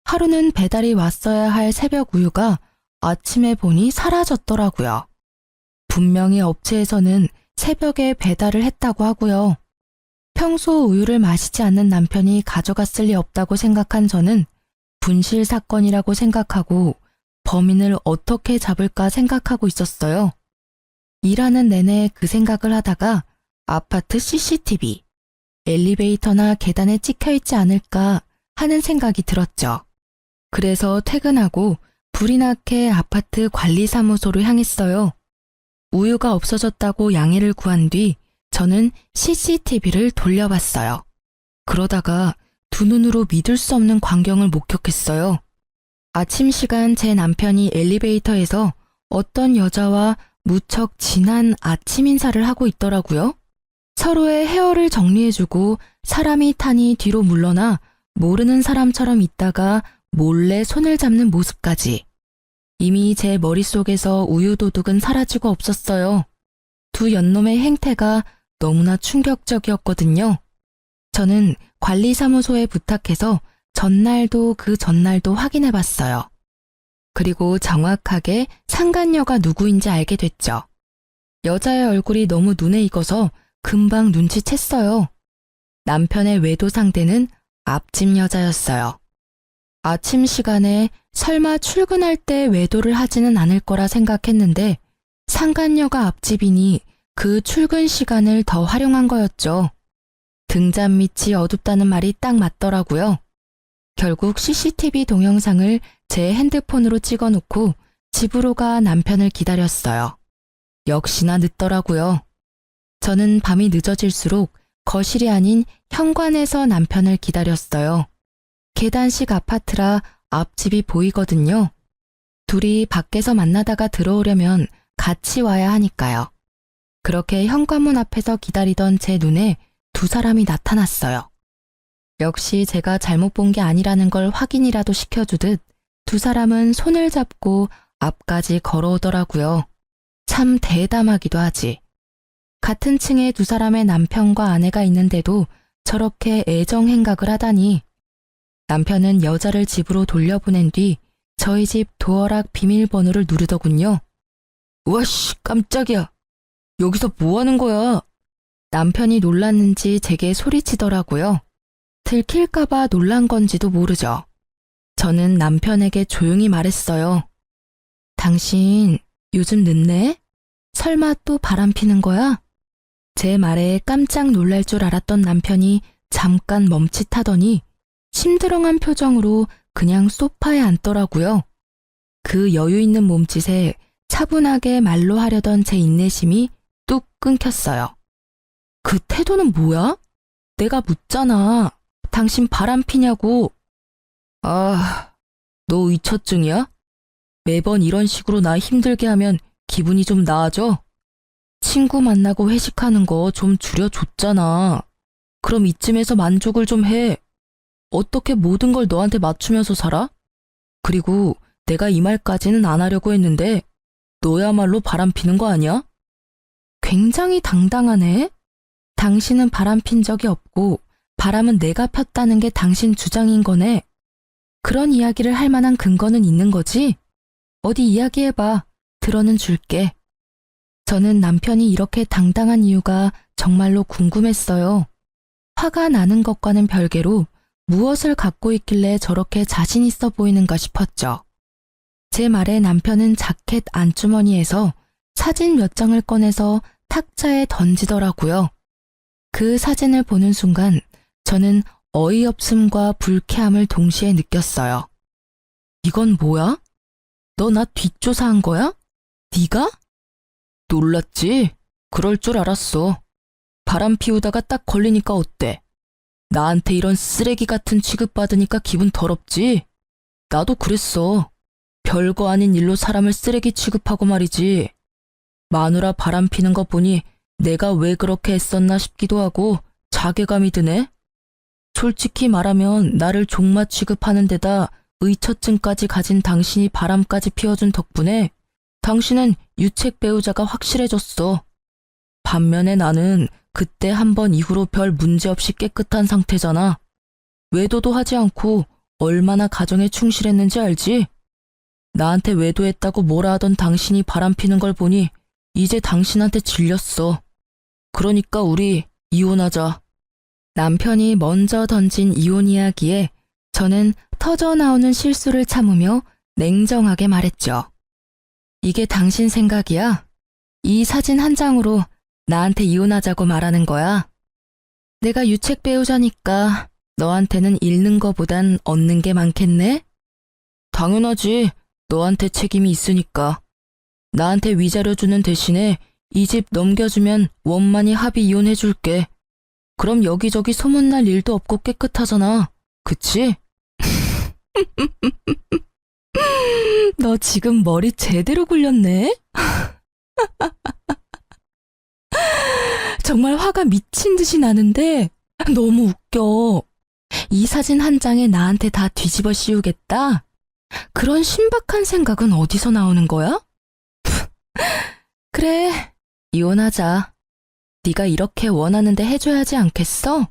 하루는 배달이 왔어야 할 새벽 우유가 아침에 보니 사라졌더라고요. 분명히 업체에서는 새벽에 배달을 했다고 하고요. 평소 우유를 마시지 않는 남편이 가져갔을 리 없다고 생각한 저는 분실 사건이라고 생각하고 범인을 어떻게 잡을까 생각하고 있었어요. 일하는 내내 그 생각을 하다가 아파트 CCTV, 엘리베이터나 계단에 찍혀있지 않을까 하는 생각이 들었죠. 그래서 퇴근하고 불이 나게 아파트 관리사무소로 향했어요. 우유가 없어졌다고 양해를 구한 뒤 저는 CCTV를 돌려봤어요. 그러다가 두 눈으로 믿을 수 없는 광경을 목격했어요. 아침 시간 제 남편이 엘리베이터에서 어떤 여자와 무척 진한 아침 인사를 하고 있더라고요. 서로의 헤어를 정리해주고 사람이 타니 뒤로 물러나 모르는 사람처럼 있다가 몰래 손을 잡는 모습까지. 이미 제 머릿속에서 우유도둑은 사라지고 없었어요. 두 연놈의 행태가 너무나 충격적이었거든요. 저는 관리사무소에 부탁해서 전날도 그 전날도 확인해봤어요. 그리고 정확하게 상간녀가 누구인지 알게 됐죠. 여자의 얼굴이 너무 눈에 익어서 금방 눈치챘어요. 남편의 외도 상대는 앞집 여자였어요. 아침 시간에 설마 출근할 때 외도를 하지는 않을 거라 생각했는데 상간녀가 앞집이니 그 출근 시간을 더 활용한 거였죠. 등잔 밑이 어둡다는 말이 딱 맞더라고요. 결국 CCTV 동영상을 제 핸드폰으로 찍어놓고 집으로 가 남편을 기다렸어요. 역시나 늦더라고요. 저는 밤이 늦어질수록 거실이 아닌 현관에서 남편을 기다렸어요. 계단식 아파트라 앞집이 보이거든요. 둘이 밖에서 만나다가 들어오려면 같이 와야 하니까요. 그렇게 현관문 앞에서 기다리던 제 눈에 두 사람이 나타났어요. 역시 제가 잘못 본 게 아니라는 걸 확인이라도 시켜주듯 두 사람은 손을 잡고 앞까지 걸어오더라고요. 참 대담하기도 하지. 같은 층에 두 사람의 남편과 아내가 있는데도 저렇게 애정 행각을 하다니. 남편은 여자를 집으로 돌려보낸 뒤 저희 집 도어락 비밀번호를 누르더군요. 우와씨, 깜짝이야. 여기서 뭐 하는 거야? 남편이 놀랐는지 제게 소리치더라고요. 들킬까봐 놀란 건지도 모르죠. 저는 남편에게 조용히 말했어요. 당신 요즘 늦네? 설마 또 바람 피는 거야? 제 말에 깜짝 놀랄 줄 알았던 남편이 잠깐 멈칫하더니 심드렁한 표정으로 그냥 소파에 앉더라고요. 그 여유 있는 몸짓에 차분하게 말로 하려던 제 인내심이 뚝 끊겼어요. 그 태도는 뭐야? 내가 묻잖아. 당신 바람 피냐고. 아, 너 의처증이야? 매번 이런 식으로 나 힘들게 하면 기분이 좀 나아져? 친구 만나고 회식하는 거 좀 줄여줬잖아. 그럼 이쯤에서 만족을 좀 해. 어떻게 모든 걸 너한테 맞추면서 살아? 그리고 내가 이 말까지는 안 하려고 했는데 너야말로 바람 피는 거 아니야? 굉장히 당당하네. 당신은 바람 핀 적이 없고 바람은 내가 폈다는 게 당신 주장인 거네. 그런 이야기를 할 만한 근거는 있는 거지? 어디 이야기해봐. 들어는 줄게. 저는 남편이 이렇게 당당한 이유가 정말로 궁금했어요. 화가 나는 것과는 별개로 무엇을 갖고 있길래 저렇게 자신 있어 보이는가 싶었죠. 제 말에 남편은 자켓 안주머니에서 사진 몇 장을 꺼내서 탁자에 던지더라고요. 그 사진을 보는 순간 저는 어이없음과 불쾌함을 동시에 느꼈어요. 이건 뭐야? 너 나 뒷조사한 거야? 네가? 놀랐지? 그럴 줄 알았어. 바람 피우다가 딱 걸리니까 어때? 나한테 이런 쓰레기 같은 취급받으니까 기분 더럽지? 나도 그랬어. 별거 아닌 일로 사람을 쓰레기 취급하고 말이지. 마누라 바람 피는 거 보니 내가 왜 그렇게 했었나 싶기도 하고 자괴감이 드네. 솔직히 말하면 나를 종마 취급하는 데다 의처증까지 가진 당신이 바람까지 피워준 덕분에 당신은 유책 배우자가 확실해졌어. 반면에 나는 그때 한 번 이후로 별 문제 없이 깨끗한 상태잖아. 외도도 하지 않고 얼마나 가정에 충실했는지 알지? 나한테 외도했다고 뭐라 하던 당신이 바람피는 걸 보니 이제 당신한테 질렸어. 그러니까 우리 이혼하자. 남편이 먼저 던진 이혼 이야기에 저는 터져나오는 실수를 참으며 냉정하게 말했죠. 이게 당신 생각이야? 이 사진 한 장으로 나한테 이혼하자고 말하는 거야? 내가 유책 배우자니까 너한테는 잃는 거보단 얻는 게 많겠네? 당연하지. 너한테 책임이 있으니까. 나한테 위자료 주는 대신에 이 집 넘겨주면 원만히 합의 이혼해줄게. 그럼 여기저기 소문날 일도 없고 깨끗하잖아. 그치? 너 지금 머리 제대로 굴렸네? 정말 화가 미친 듯이 나는데 너무 웃겨. 이 사진 한 장에 나한테 다 뒤집어 씌우겠다? 그런 신박한 생각은 어디서 나오는 거야? 그래, 이혼하자. 네가 이렇게 원하는데 해줘야지 않겠어?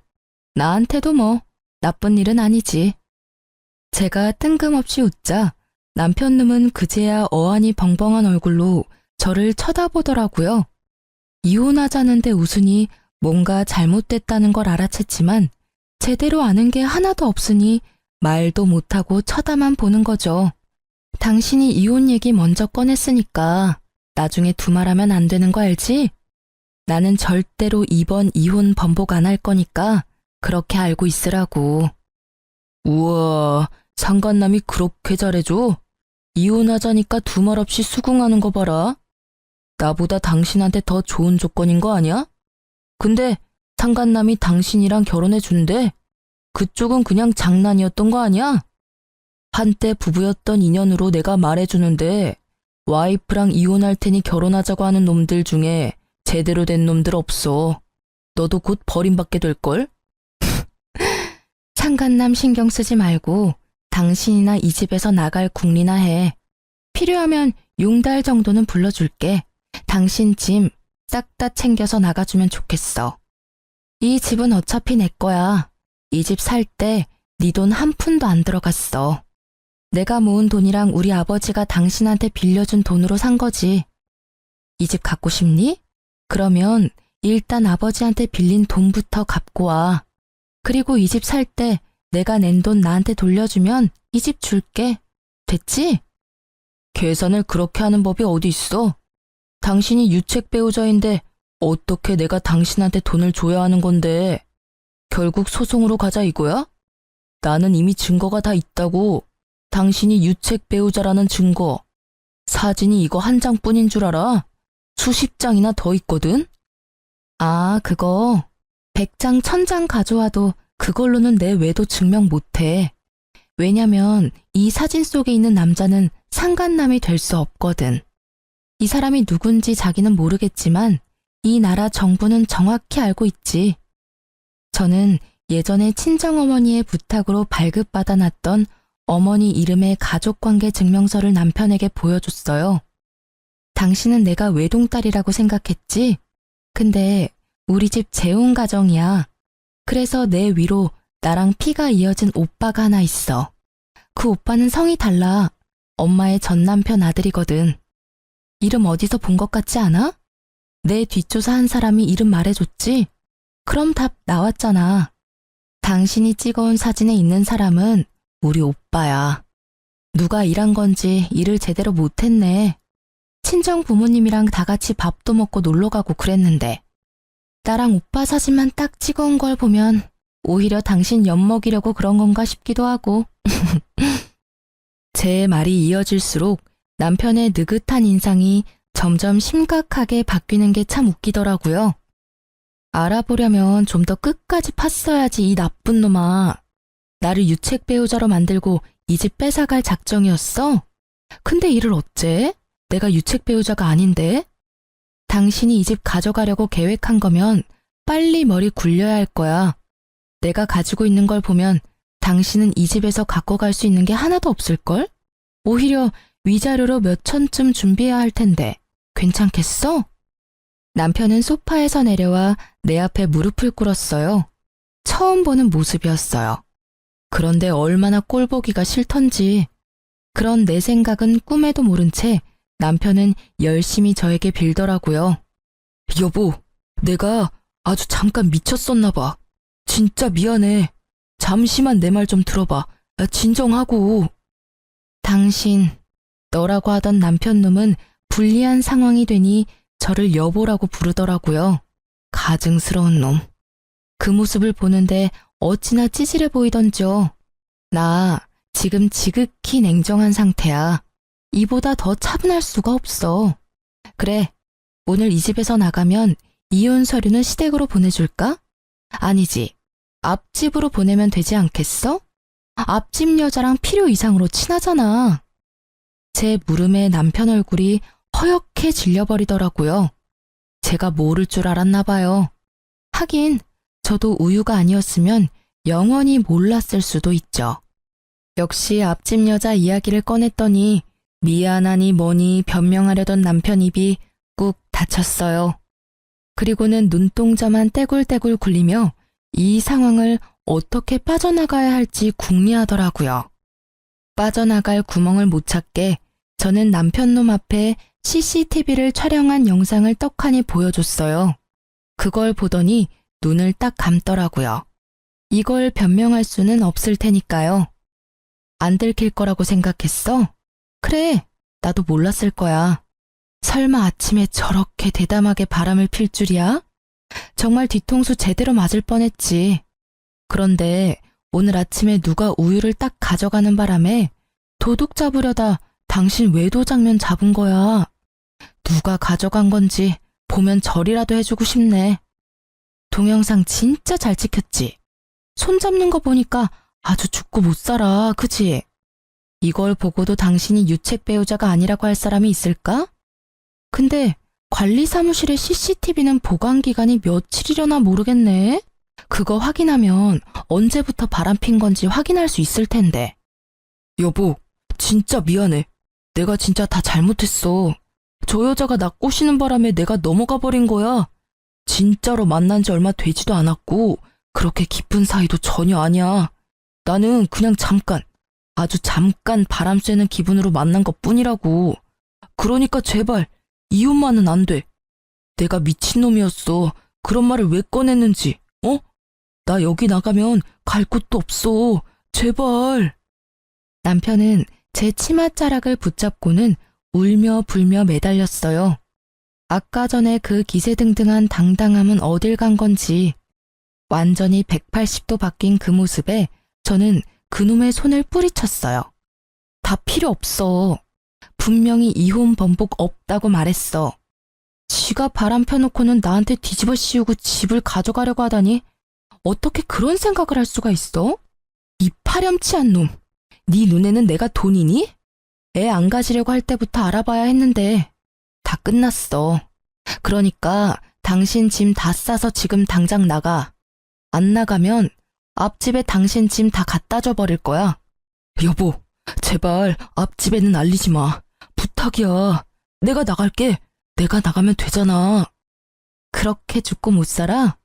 나한테도 뭐 나쁜 일은 아니지. 제가 뜬금없이 웃자 남편놈은 그제야 어안이 벙벙한 얼굴로 저를 쳐다보더라고요. 이혼하자는데 웃으니 뭔가 잘못됐다는 걸 알아챘지만 제대로 아는 게 하나도 없으니 말도 못하고 쳐다만 보는 거죠. 당신이 이혼 얘기 먼저 꺼냈으니까 나중에 두말하면 안 되는 거 알지? 나는 절대로 이번 이혼 번복 안 할 거니까 그렇게 알고 있으라고. 우와, 상간남이 그렇게 잘해줘? 이혼하자니까 두말 없이 수긍하는 거 봐라. 나보다 당신한테 더 좋은 조건인 거 아니야? 근데 상간남이 당신이랑 결혼해준대. 그쪽은 그냥 장난이었던 거 아니야? 한때 부부였던 인연으로 내가 말해주는데 와이프랑 이혼할 테니 결혼하자고 하는 놈들 중에 제대로 된 놈들 없어. 너도 곧 버림받게 될걸? 상간남 신경 쓰지 말고 당신이나 이 집에서 나갈 궁리나 해. 필요하면 용달 정도는 불러줄게. 당신 짐 싹 다 챙겨서 나가주면 좋겠어. 이 집은 어차피 내 거야. 이 집 살 때 네 돈 한 푼도 안 들어갔어. 내가 모은 돈이랑 우리 아버지가 당신한테 빌려준 돈으로 산 거지. 이 집 갖고 싶니? 그러면 일단 아버지한테 빌린 돈부터 갚고 와. 그리고 이 집 살 때 내가 낸 돈 나한테 돌려주면 이 집 줄게. 됐지? 계산을 그렇게 하는 법이 어디 있어? 당신이 유책 배우자인데 어떻게 내가 당신한테 돈을 줘야 하는 건데. 결국 소송으로 가자 이거야? 나는 이미 증거가 다 있다고. 당신이 유책 배우자라는 증거. 사진이 이거 한 장뿐인 줄 알아? 수십 장이나 더 있거든? 아, 그거 100장 1000장 가져와도 그걸로는 내 외도 증명 못해. 왜냐면 이 사진 속에 있는 남자는 상간남이 될 수 없거든. 이 사람이 누군지 자기는 모르겠지만 이 나라 정부는 정확히 알고 있지. 저는 예전에 친정어머니의 부탁으로 발급받아놨던 어머니 이름의 가족관계 증명서를 남편에게 보여줬어요. 당신은 내가 외동딸이라고 생각했지? 근데 우리 집 재혼 가정이야. 그래서 내 위로 나랑 피가 이어진 오빠가 하나 있어. 그 오빠는 성이 달라. 엄마의 전남편 아들이거든. 이름 어디서 본 것 같지 않아? 내 뒷조사한 사람이 이름 말해줬지? 그럼 답 나왔잖아. 당신이 찍어온 사진에 있는 사람은 우리 오빠야. 누가 일한 건지 일을 제대로 못했네. 친정 부모님이랑 다 같이 밥도 먹고 놀러 가고 그랬는데. 나랑 오빠 사진만 딱 찍어온 걸 보면 오히려 당신 엿먹이려고 그런 건가 싶기도 하고. 제 말이 이어질수록 남편의 느긋한 인상이 점점 심각하게 바뀌는 게 참 웃기더라고요. 알아보려면 좀 더 끝까지 팠어야지 이 나쁜 놈아. 나를 유책 배우자로 만들고 이 집 뺏어갈 작정이었어? 근데 이를 어째? 내가 유책 배우자가 아닌데? 당신이 이 집 가져가려고 계획한 거면 빨리 머리 굴려야 할 거야. 내가 가지고 있는 걸 보면 당신은 이 집에서 갖고 갈 수 있는 게 하나도 없을걸? 오히려 위자료로 몇 천쯤 준비해야 할 텐데 괜찮겠어? 남편은 소파에서 내려와 내 앞에 무릎을 꿇었어요. 처음 보는 모습이었어요. 그런데 얼마나 꼴보기가 싫던지. 그런 내 생각은 꿈에도 모른 채 남편은 열심히 저에게 빌더라고요. 여보, 내가 아주 잠깐 미쳤었나 봐. 진짜 미안해. 잠시만 내 말 좀 들어봐. 진정하고. 당신, 너라고 하던 남편놈은 불리한 상황이 되니 저를 여보라고 부르더라고요. 가증스러운 놈. 그 모습을 보는데 어찌나 찌질해 보이던지요. 나 지금 지극히 냉정한 상태야. 이보다 더 차분할 수가 없어. 그래, 오늘 이 집에서 나가면 이혼 서류는 시댁으로 보내줄까? 아니지, 앞집으로 보내면 되지 않겠어? 앞집 여자랑 필요 이상으로 친하잖아. 제 물음에 남편 얼굴이 허옇게 질려버리더라고요. 제가 모를 줄 알았나 봐요. 하긴 저도 우유가 아니었으면 영원히 몰랐을 수도 있죠. 역시 앞집 여자 이야기를 꺼냈더니 미안하니 뭐니 변명하려던 남편 입이 꾹 닫혔어요. 그리고는 눈동자만 떼굴떼굴 굴리며 이 상황을 어떻게 빠져나가야 할지 궁리하더라고요. 빠져나갈 구멍을 못 찾게 저는 남편놈 앞에 CCTV를 촬영한 영상을 떡하니 보여줬어요. 그걸 보더니 눈을 딱 감더라고요. 이걸 변명할 수는 없을 테니까요. 안 들킬 거라고 생각했어? 그래, 나도 몰랐을 거야. 설마 아침에 저렇게 대담하게 바람을 필 줄이야? 정말 뒤통수 제대로 맞을 뻔했지. 그런데 오늘 아침에 누가 우유를 딱 가져가는 바람에 도둑 잡으려다 당신 외도 장면 잡은 거야. 누가 가져간 건지 보면 절이라도 해주고 싶네. 동영상 진짜 잘 찍혔지? 손 잡는 거 보니까 아주 죽고 못 살아, 그치? 이걸 보고도 당신이 유책 배우자가 아니라고 할 사람이 있을까? 근데 관리사무실의 CCTV는 보관 기간이 며칠이려나 모르겠네. 그거 확인하면 언제부터 바람핀 건지 확인할 수 있을 텐데. 여보, 진짜 미안해. 내가 진짜 다 잘못했어. 저 여자가 나 꼬시는 바람에 내가 넘어가 버린 거야. 진짜로 만난 지 얼마 되지도 않았고 그렇게 깊은 사이도 전혀 아니야. 나는 그냥 잠깐, 아주 잠깐 바람 쐬는 기분으로 만난 것 뿐이라고. 그러니까 제발 이혼만은 안 돼. 내가 미친놈이었어. 그런 말을 왜 꺼냈는지, 어? 나 여기 나가면 갈 곳도 없어. 제발. 남편은 제 치맛자락을 붙잡고는 울며 불며 매달렸어요. 아까 전에 그 기세등등한 당당함은 어딜 간 건지. 완전히 180도 바뀐 그 모습에 저는 그놈의 손을 뿌리쳤어요. 다 필요 없어. 분명히 이혼 번복 없다고 말했어. 지가 바람 펴놓고는 나한테 뒤집어 씌우고 집을 가져가려고 하다니 어떻게 그런 생각을 할 수가 있어? 이 파렴치한 놈. 네 눈에는 내가 돈이니? 애 안 가지려고 할 때부터 알아봐야 했는데 다 끝났어. 그러니까 당신 짐 다 싸서 지금 당장 나가. 안 나가면 앞집에 당신 짐 다 갖다 줘 버릴 거야. 여보, 제발 앞집에는 알리지 마. 부탁이야. 내가 나갈게. 내가 나가면 되잖아. 그렇게 죽고 못 살아?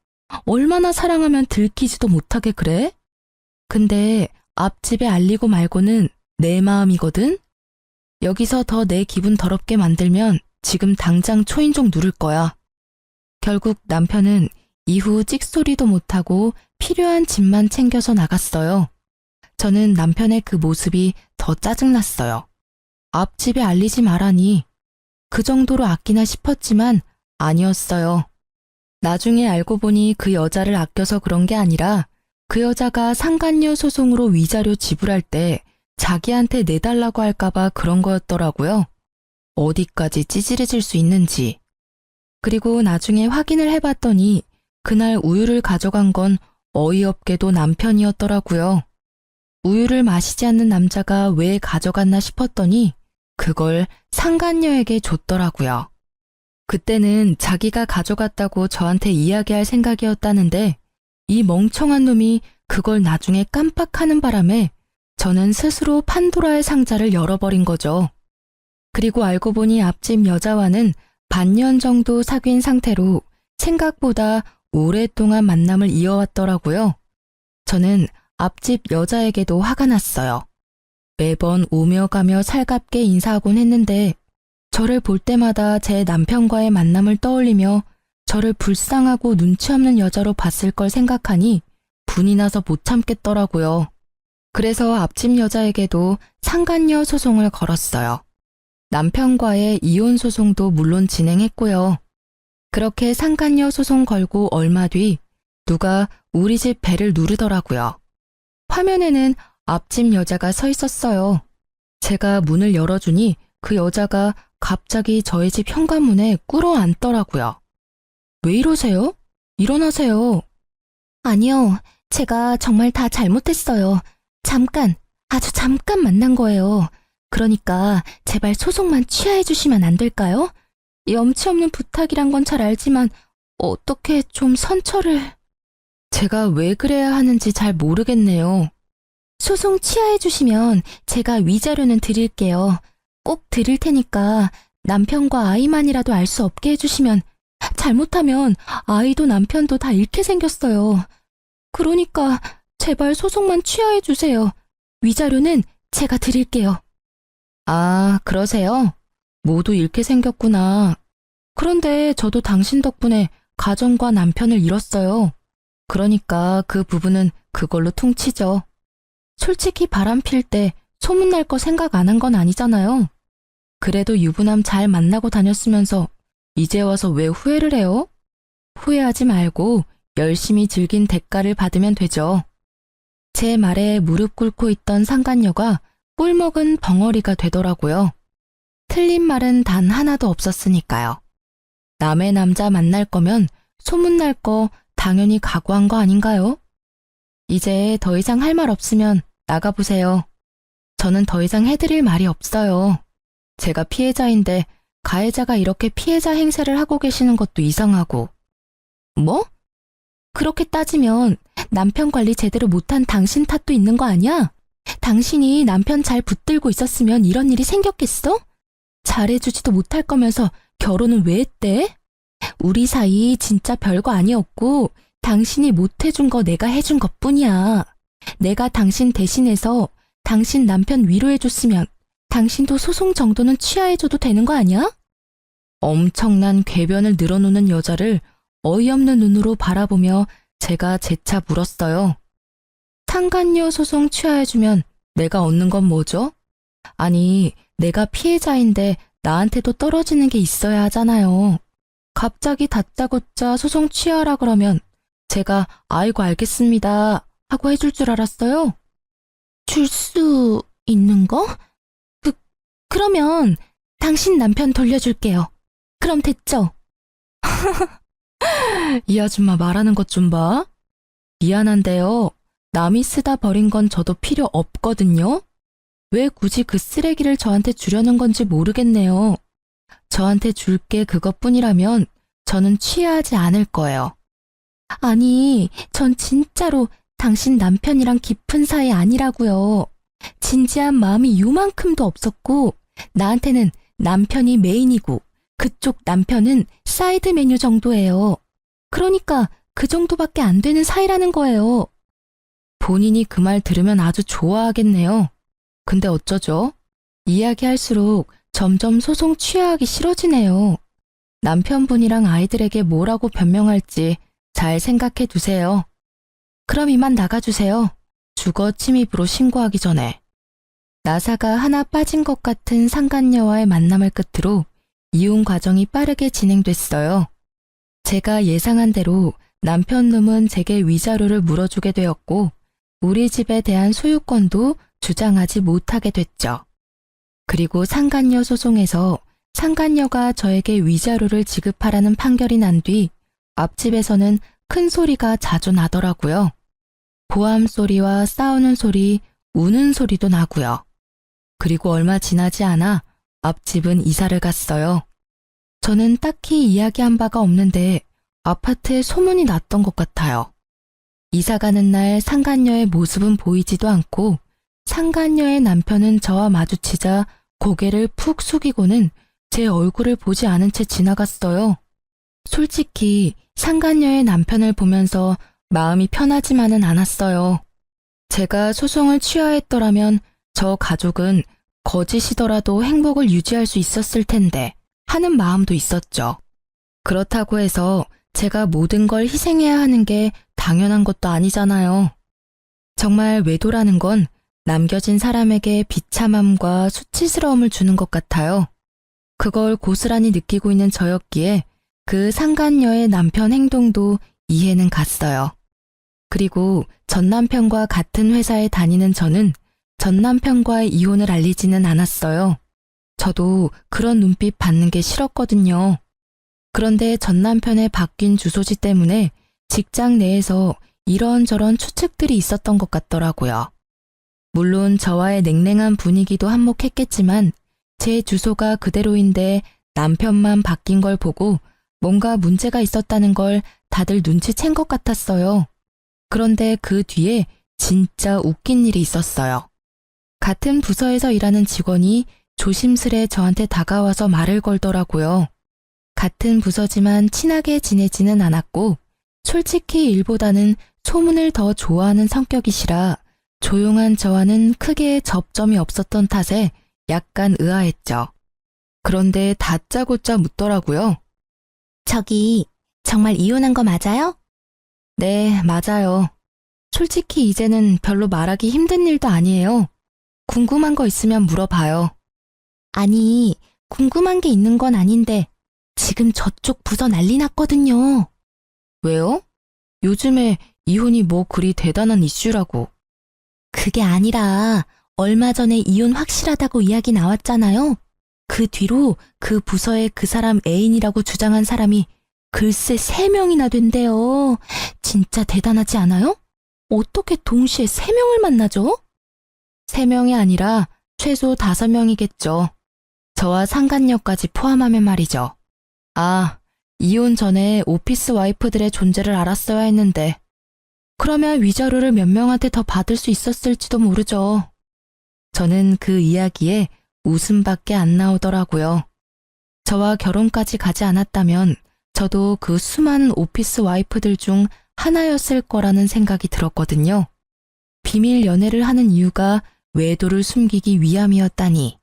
얼마나 사랑하면 들키지도 못하게 그래? 근데 앞집에 알리고 말고는 내 마음이거든? 여기서 더 내 기분 더럽게 만들면 지금 당장 초인종 누를 거야. 결국 남편은 이후 찍소리도 못하고 필요한 짐만 챙겨서 나갔어요. 저는 남편의 그 모습이 더 짜증났어요. 앞집에 알리지 말라니. 그 정도로 아끼나 싶었지만 아니었어요. 나중에 알고 보니 그 여자를 아껴서 그런 게 아니라 그 여자가 상간녀 소송으로 위자료 지불할 때 자기한테 내달라고 할까봐 그런 거였더라고요. 어디까지 찌질해질 수 있는지. 그리고 나중에 확인을 해봤더니 그날 우유를 가져간 건 어이없게도 남편이었더라고요. 우유를 마시지 않는 남자가 왜 가져갔나 싶었더니 그걸 상간녀에게 줬더라고요. 그때는 자기가 가져갔다고 저한테 이야기할 생각이었다는데 이 멍청한 놈이 그걸 나중에 깜빡하는 바람에 저는 스스로 판도라의 상자를 열어버린 거죠. 그리고 알고 보니 앞집 여자와는 반년 정도 사귄 상태로 생각보다 오랫동안 만남을 이어왔더라고요. 저는 앞집 여자에게도 화가 났어요. 매번 오며 가며 살갑게 인사하곤 했는데 저를 볼 때마다 제 남편과의 만남을 떠올리며 저를 불쌍하고 눈치 없는 여자로 봤을 걸 생각하니 분이 나서 못 참겠더라고요. 그래서 앞집 여자에게도 상간녀 소송을 걸었어요. 남편과의 이혼 소송도 물론 진행했고요. 그렇게 상간녀 소송 걸고 얼마 뒤 누가 우리 집 벨을 누르더라고요. 화면에는 앞집 여자가 서 있었어요. 제가 문을 열어주니 그 여자가 갑자기 저희 집 현관문에 꿇어 앉더라고요. 왜 이러세요? 일어나세요. 아니요, 제가 정말 다 잘못했어요. 잠깐, 아주 잠깐 만난 거예요. 그러니까 제발 소송만 취하해 주시면 안 될까요? 염치 없는 부탁이란 건 잘 알지만 어떻게 좀 선처를... 제가 왜 그래야 하는지 잘 모르겠네요. 소송 취하해 주시면 제가 위자료는 드릴게요. 꼭 드릴 테니까 남편과 아이만이라도 알 수 없게 해주시면, 잘못하면 아이도 남편도 다 잃게 생겼어요. 그러니까 제발 소송만 취하해 주세요. 위자료는 제가 드릴게요. 아, 그러세요? 모두 잃게 생겼구나. 그런데 저도 당신 덕분에 가정과 남편을 잃었어요. 그러니까 그 부분은 그걸로 퉁치죠. 솔직히 바람 필 때 소문날 거 생각 안 한 건 아니잖아요. 그래도 유부남 잘 만나고 다녔으면서 이제 와서 왜 후회를 해요? 후회하지 말고 열심히 즐긴 대가를 받으면 되죠. 제 말에 무릎 꿇고 있던 상간녀가 꿀먹은 벙어리가 되더라고요. 틀린 말은 단 하나도 없었으니까요. 남의 남자 만날 거면 소문날 거 당연히 각오한 거 아닌가요? 이제 더 이상 할 말 없으면 나가보세요. 저는 더 이상 해드릴 말이 없어요. 제가 피해자인데 가해자가 이렇게 피해자 행세를 하고 계시는 것도 이상하고. 뭐? 그렇게 따지면 남편 관리 제대로 못한 당신 탓도 있는 거 아니야? 당신이 남편 잘 붙들고 있었으면 이런 일이 생겼겠어? 잘해주지도 못할 거면서 결혼은 왜 했대? 우리 사이 진짜 별거 아니었고 당신이 못해준 거 내가 해준 것뿐이야. 내가 당신 대신해서 당신 남편 위로해줬으면 당신도 소송 정도는 취하해줘도 되는 거 아니야? 엄청난 궤변을 늘어놓는 여자를 어이없는 눈으로 바라보며 제가 재차 물었어요. 상간녀 소송 취하해주면 내가 얻는 건 뭐죠? 아니, 내가 피해자인데 나한테도 떨어지는 게 있어야 하잖아요. 갑자기 다짜고짜 소송 취하라 그러면 제가 아이고 알겠습니다 하고 해줄 줄 알았어요. 줄 수 있는 거? 그러면 당신 남편 돌려줄게요. 그럼 됐죠? 이 아줌마 말하는 것 좀 봐. 미안한데요. 남이 쓰다 버린 건 저도 필요 없거든요. 왜 굳이 그 쓰레기를 저한테 주려는 건지 모르겠네요. 저한테 줄 게 그것뿐이라면 저는 취하지 않을 거예요. 아니, 전 진짜로 당신 남편이랑 깊은 사이 아니라고요. 진지한 마음이 요만큼도 없었고 나한테는 남편이 메인이고 그쪽 남편은 사이드 메뉴 정도예요. 그러니까 그 정도밖에 안 되는 사이라는 거예요. 본인이 그 말 들으면 아주 좋아하겠네요. 근데 어쩌죠? 이야기할수록 점점 소송 취하하기 싫어지네요. 남편분이랑 아이들에게 뭐라고 변명할지 잘 생각해 두세요. 그럼 이만 나가주세요. 주거 침입으로 신고하기 전에. 나사가 하나 빠진 것 같은 상간녀와의 만남을 끝으로 이혼 과정이 빠르게 진행됐어요. 제가 예상한 대로 남편 놈은 제게 위자료를 물어주게 되었고 우리 집에 대한 소유권도 주장하지 못하게 됐죠. 그리고 상간녀 소송에서 상간녀가 저에게 위자료를 지급하라는 판결이 난 뒤 앞집에서는 큰 소리가 자주 나더라고요. 고함 소리와 싸우는 소리, 우는 소리도 나고요. 그리고 얼마 지나지 않아 앞집은 이사를 갔어요. 저는 딱히 이야기한 바가 없는데 아파트에 소문이 났던 것 같아요. 이사 가는 날 상간녀의 모습은 보이지도 않고 상간녀의 남편은 저와 마주치자 고개를 푹 숙이고는 제 얼굴을 보지 않은 채 지나갔어요. 솔직히 상간녀의 남편을 보면서 마음이 편하지만은 않았어요. 제가 소송을 취하했더라면 저 가족은 거짓이더라도 행복을 유지할 수 있었을 텐데 하는 마음도 있었죠. 그렇다고 해서 제가 모든 걸 희생해야 하는 게 당연한 것도 아니잖아요. 정말 외도라는 건 남겨진 사람에게 비참함과 수치스러움을 주는 것 같아요. 그걸 고스란히 느끼고 있는 저였기에 그 상간녀의 남편 행동도 이해는 갔어요. 그리고 전 남편과 같은 회사에 다니는 저는 전 남편과의 이혼을 알리지는 않았어요. 저도 그런 눈빛 받는 게 싫었거든요. 그런데 전 남편의 바뀐 주소지 때문에 직장 내에서 이런저런 추측들이 있었던 것 같더라고요. 물론 저와의 냉랭한 분위기도 한몫했겠지만 제 주소가 그대로인데 남편만 바뀐 걸 보고 뭔가 문제가 있었다는 걸 다들 눈치챈 것 같았어요. 그런데 그 뒤에 진짜 웃긴 일이 있었어요. 같은 부서에서 일하는 직원이 조심스레 저한테 다가와서 말을 걸더라고요. 같은 부서지만 친하게 지내지는 않았고 솔직히 일보다는 소문을 더 좋아하는 성격이시라 조용한 저와는 크게 접점이 없었던 탓에 약간 의아했죠. 그런데 다짜고짜 묻더라고요. 저기, 정말 이혼한 거 맞아요? 네, 맞아요. 솔직히 이제는 별로 말하기 힘든 일도 아니에요. 궁금한 거 있으면 물어봐요. 아니, 궁금한 게 있는 건 아닌데, 지금 저쪽 부서 난리 났거든요. 왜요? 요즘에 이혼이 뭐 그리 대단한 이슈라고. 그게 아니라, 얼마 전에 이혼 확실하다고 이야기 나왔잖아요. 그 뒤로 그 부서에 그 사람 애인이라고 주장한 사람이 글쎄 3명이나 된대요. 진짜 대단하지 않아요? 어떻게 동시에 3명을 만나죠? 3명이 아니라 최소 5명이겠죠. 저와 상간녀까지 포함하면 말이죠. 아, 이혼 전에 오피스 와이프들의 존재를 알았어야 했는데 그러면 위자료를 몇 명한테 더 받을 수 있었을지도 모르죠. 저는 그 이야기에 웃음밖에 안 나오더라고요. 저와 결혼까지 가지 않았다면 저도 그 수많은 오피스 와이프들 중 하나였을 거라는 생각이 들었거든요. 비밀 연애를 하는 이유가 외도를 숨기기 위함이었다니.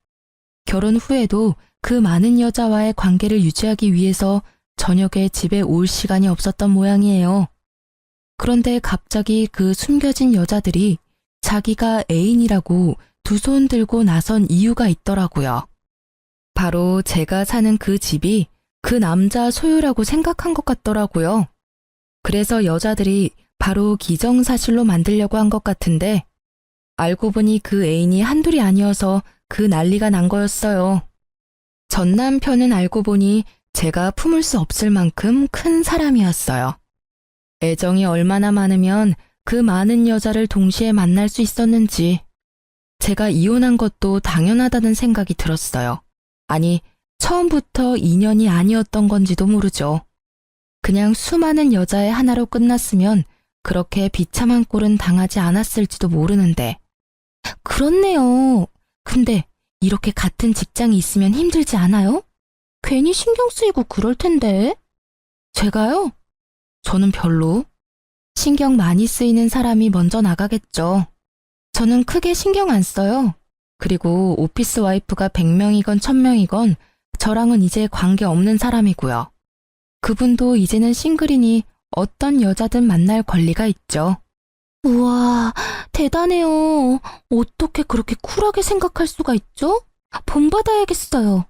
결혼 후에도 그 많은 여자와의 관계를 유지하기 위해서 저녁에 집에 올 시간이 없었던 모양이에요. 그런데 갑자기 그 숨겨진 여자들이 자기가 애인이라고 두 손 들고 나선 이유가 있더라고요. 바로 제가 사는 그 집이 그 남자 소유라고 생각한 것 같더라고요. 그래서 여자들이 바로 기정사실로 만들려고 한 것 같은데 알고 보니 그 애인이 한둘이 아니어서 그 난리가 난 거였어요. 전 남편은 알고 보니 제가 품을 수 없을 만큼 큰 사람이었어요. 애정이 얼마나 많으면 그 많은 여자를 동시에 만날 수 있었는지 제가 이혼한 것도 당연하다는 생각이 들었어요. 아니, 처음부터 인연이 아니었던 건지도 모르죠. 그냥 수많은 여자의 하나로 끝났으면 그렇게 비참한 꼴은 당하지 않았을지도 모르는데. 그렇네요. 근데 이렇게 같은 직장이 있으면 힘들지 않아요? 괜히 신경 쓰이고 그럴 텐데. 제가요? 저는 별로. 신경 많이 쓰이는 사람이 먼저 나가겠죠. 저는 크게 신경 안 써요. 그리고 오피스 와이프가 100명이건 1000명이건 저랑은 이제 관계 없는 사람이고요. 그분도 이제는 싱글이니 어떤 여자든 만날 권리가 있죠. 우와, 대단해요. 어떻게 그렇게 쿨하게 생각할 수가 있죠? 본받아야겠어요.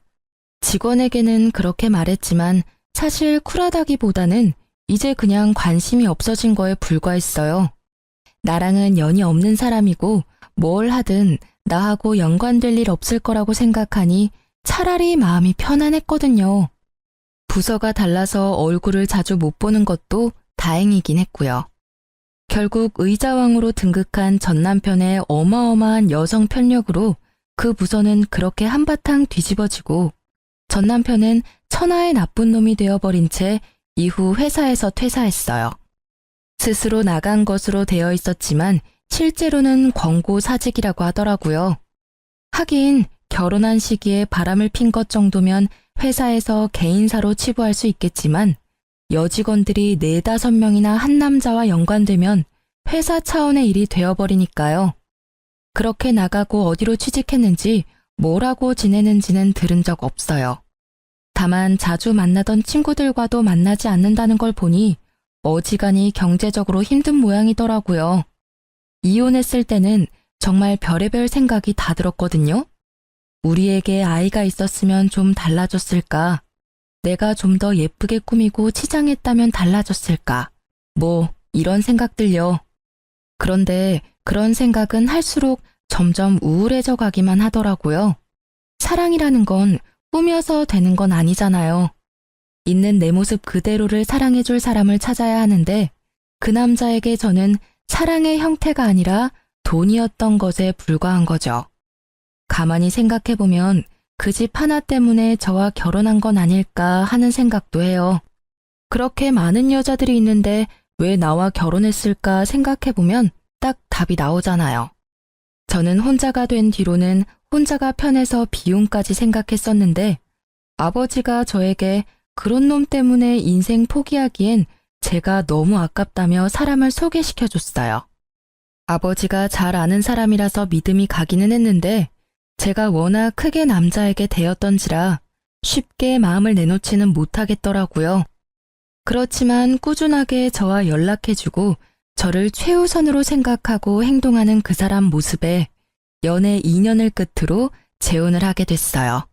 직원에게는 그렇게 말했지만 사실 쿨하다기보다는 이제 그냥 관심이 없어진 거에 불과했어요. 나랑은 연이 없는 사람이고 뭘 하든 나하고 연관될 일 없을 거라고 생각하니 차라리 마음이 편안했거든요. 부서가 달라서 얼굴을 자주 못 보는 것도 다행이긴 했고요. 결국 의자왕으로 등극한 전 남편의 어마어마한 여성 편력으로 그 부서는 그렇게 한바탕 뒤집어지고 전 남편은 천하의 나쁜 놈이 되어버린 채 이후 회사에서 퇴사했어요. 스스로 나간 것으로 되어 있었지만 실제로는 권고 사직이라고 하더라고요. 하긴 결혼한 시기에 바람을 핀 것 정도면 회사에서 개인사로 치부할 수 있겠지만 여직원들이 4~5명이나 한 남자와 연관되면 회사 차원의 일이 되어버리니까요. 그렇게 나가고 어디로 취직했는지 뭐라고 지내는지는 들은 적 없어요. 다만 자주 만나던 친구들과도 만나지 않는다는 걸 보니 어지간히 경제적으로 힘든 모양이더라고요. 이혼했을 때는 정말 별의별 생각이 다 들었거든요. 우리에게 아이가 있었으면 좀 달라졌을까? 내가 좀 더 예쁘게 꾸미고 치장했다면 달라졌을까? 뭐 이런 생각들요. 그런데 그런 생각은 할수록 점점 우울해져 가기만 하더라고요. 사랑이라는 건 꾸며서 되는 건 아니잖아요. 있는 내 모습 그대로를 사랑해줄 사람을 찾아야 하는데 그 남자에게 저는 사랑의 형태가 아니라 돈이었던 것에 불과한 거죠. 가만히 생각해보면 그 집 하나 때문에 저와 결혼한 건 아닐까 하는 생각도 해요. 그렇게 많은 여자들이 있는데 왜 나와 결혼했을까 생각해보면 딱 답이 나오잖아요. 저는 혼자가 된 뒤로는 혼자가 편해서 비용까지 생각했었는데 아버지가 저에게 그런 놈 때문에 인생 포기하기엔 제가 너무 아깝다며 사람을 소개시켜줬어요. 아버지가 잘 아는 사람이라서 믿음이 가기는 했는데 제가 워낙 크게 남자에게 대었던지라 쉽게 마음을 내놓지는 못하겠더라고요. 그렇지만 꾸준하게 저와 연락해주고 저를 최우선으로 생각하고 행동하는 그 사람 모습에 연애 2년을 끝으로 재혼을 하게 됐어요.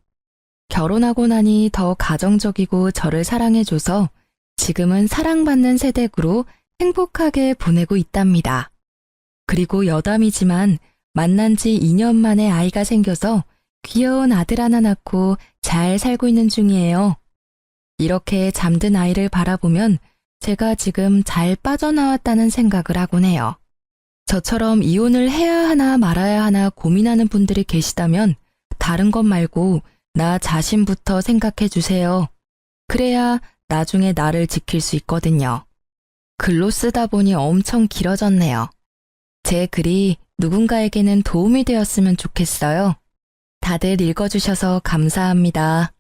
결혼하고 나니 더 가정적이고 저를 사랑해줘서 지금은 사랑받는 세댁으로 행복하게 보내고 있답니다. 그리고 여담이지만 만난 지 2년 만에 아이가 생겨서 귀여운 아들 하나 낳고 잘 살고 있는 중이에요. 이렇게 잠든 아이를 바라보면 제가 지금 잘 빠져나왔다는 생각을 하곤 해요. 저처럼 이혼을 해야 하나 말아야 하나 고민하는 분들이 계시다면 다른 것 말고 나 자신부터 생각해 주세요. 그래야 나중에 나를 지킬 수 있거든요. 글로 쓰다 보니 엄청 길어졌네요. 제 글이 누군가에게는 도움이 되었으면 좋겠어요. 다들 읽어주셔서 감사합니다.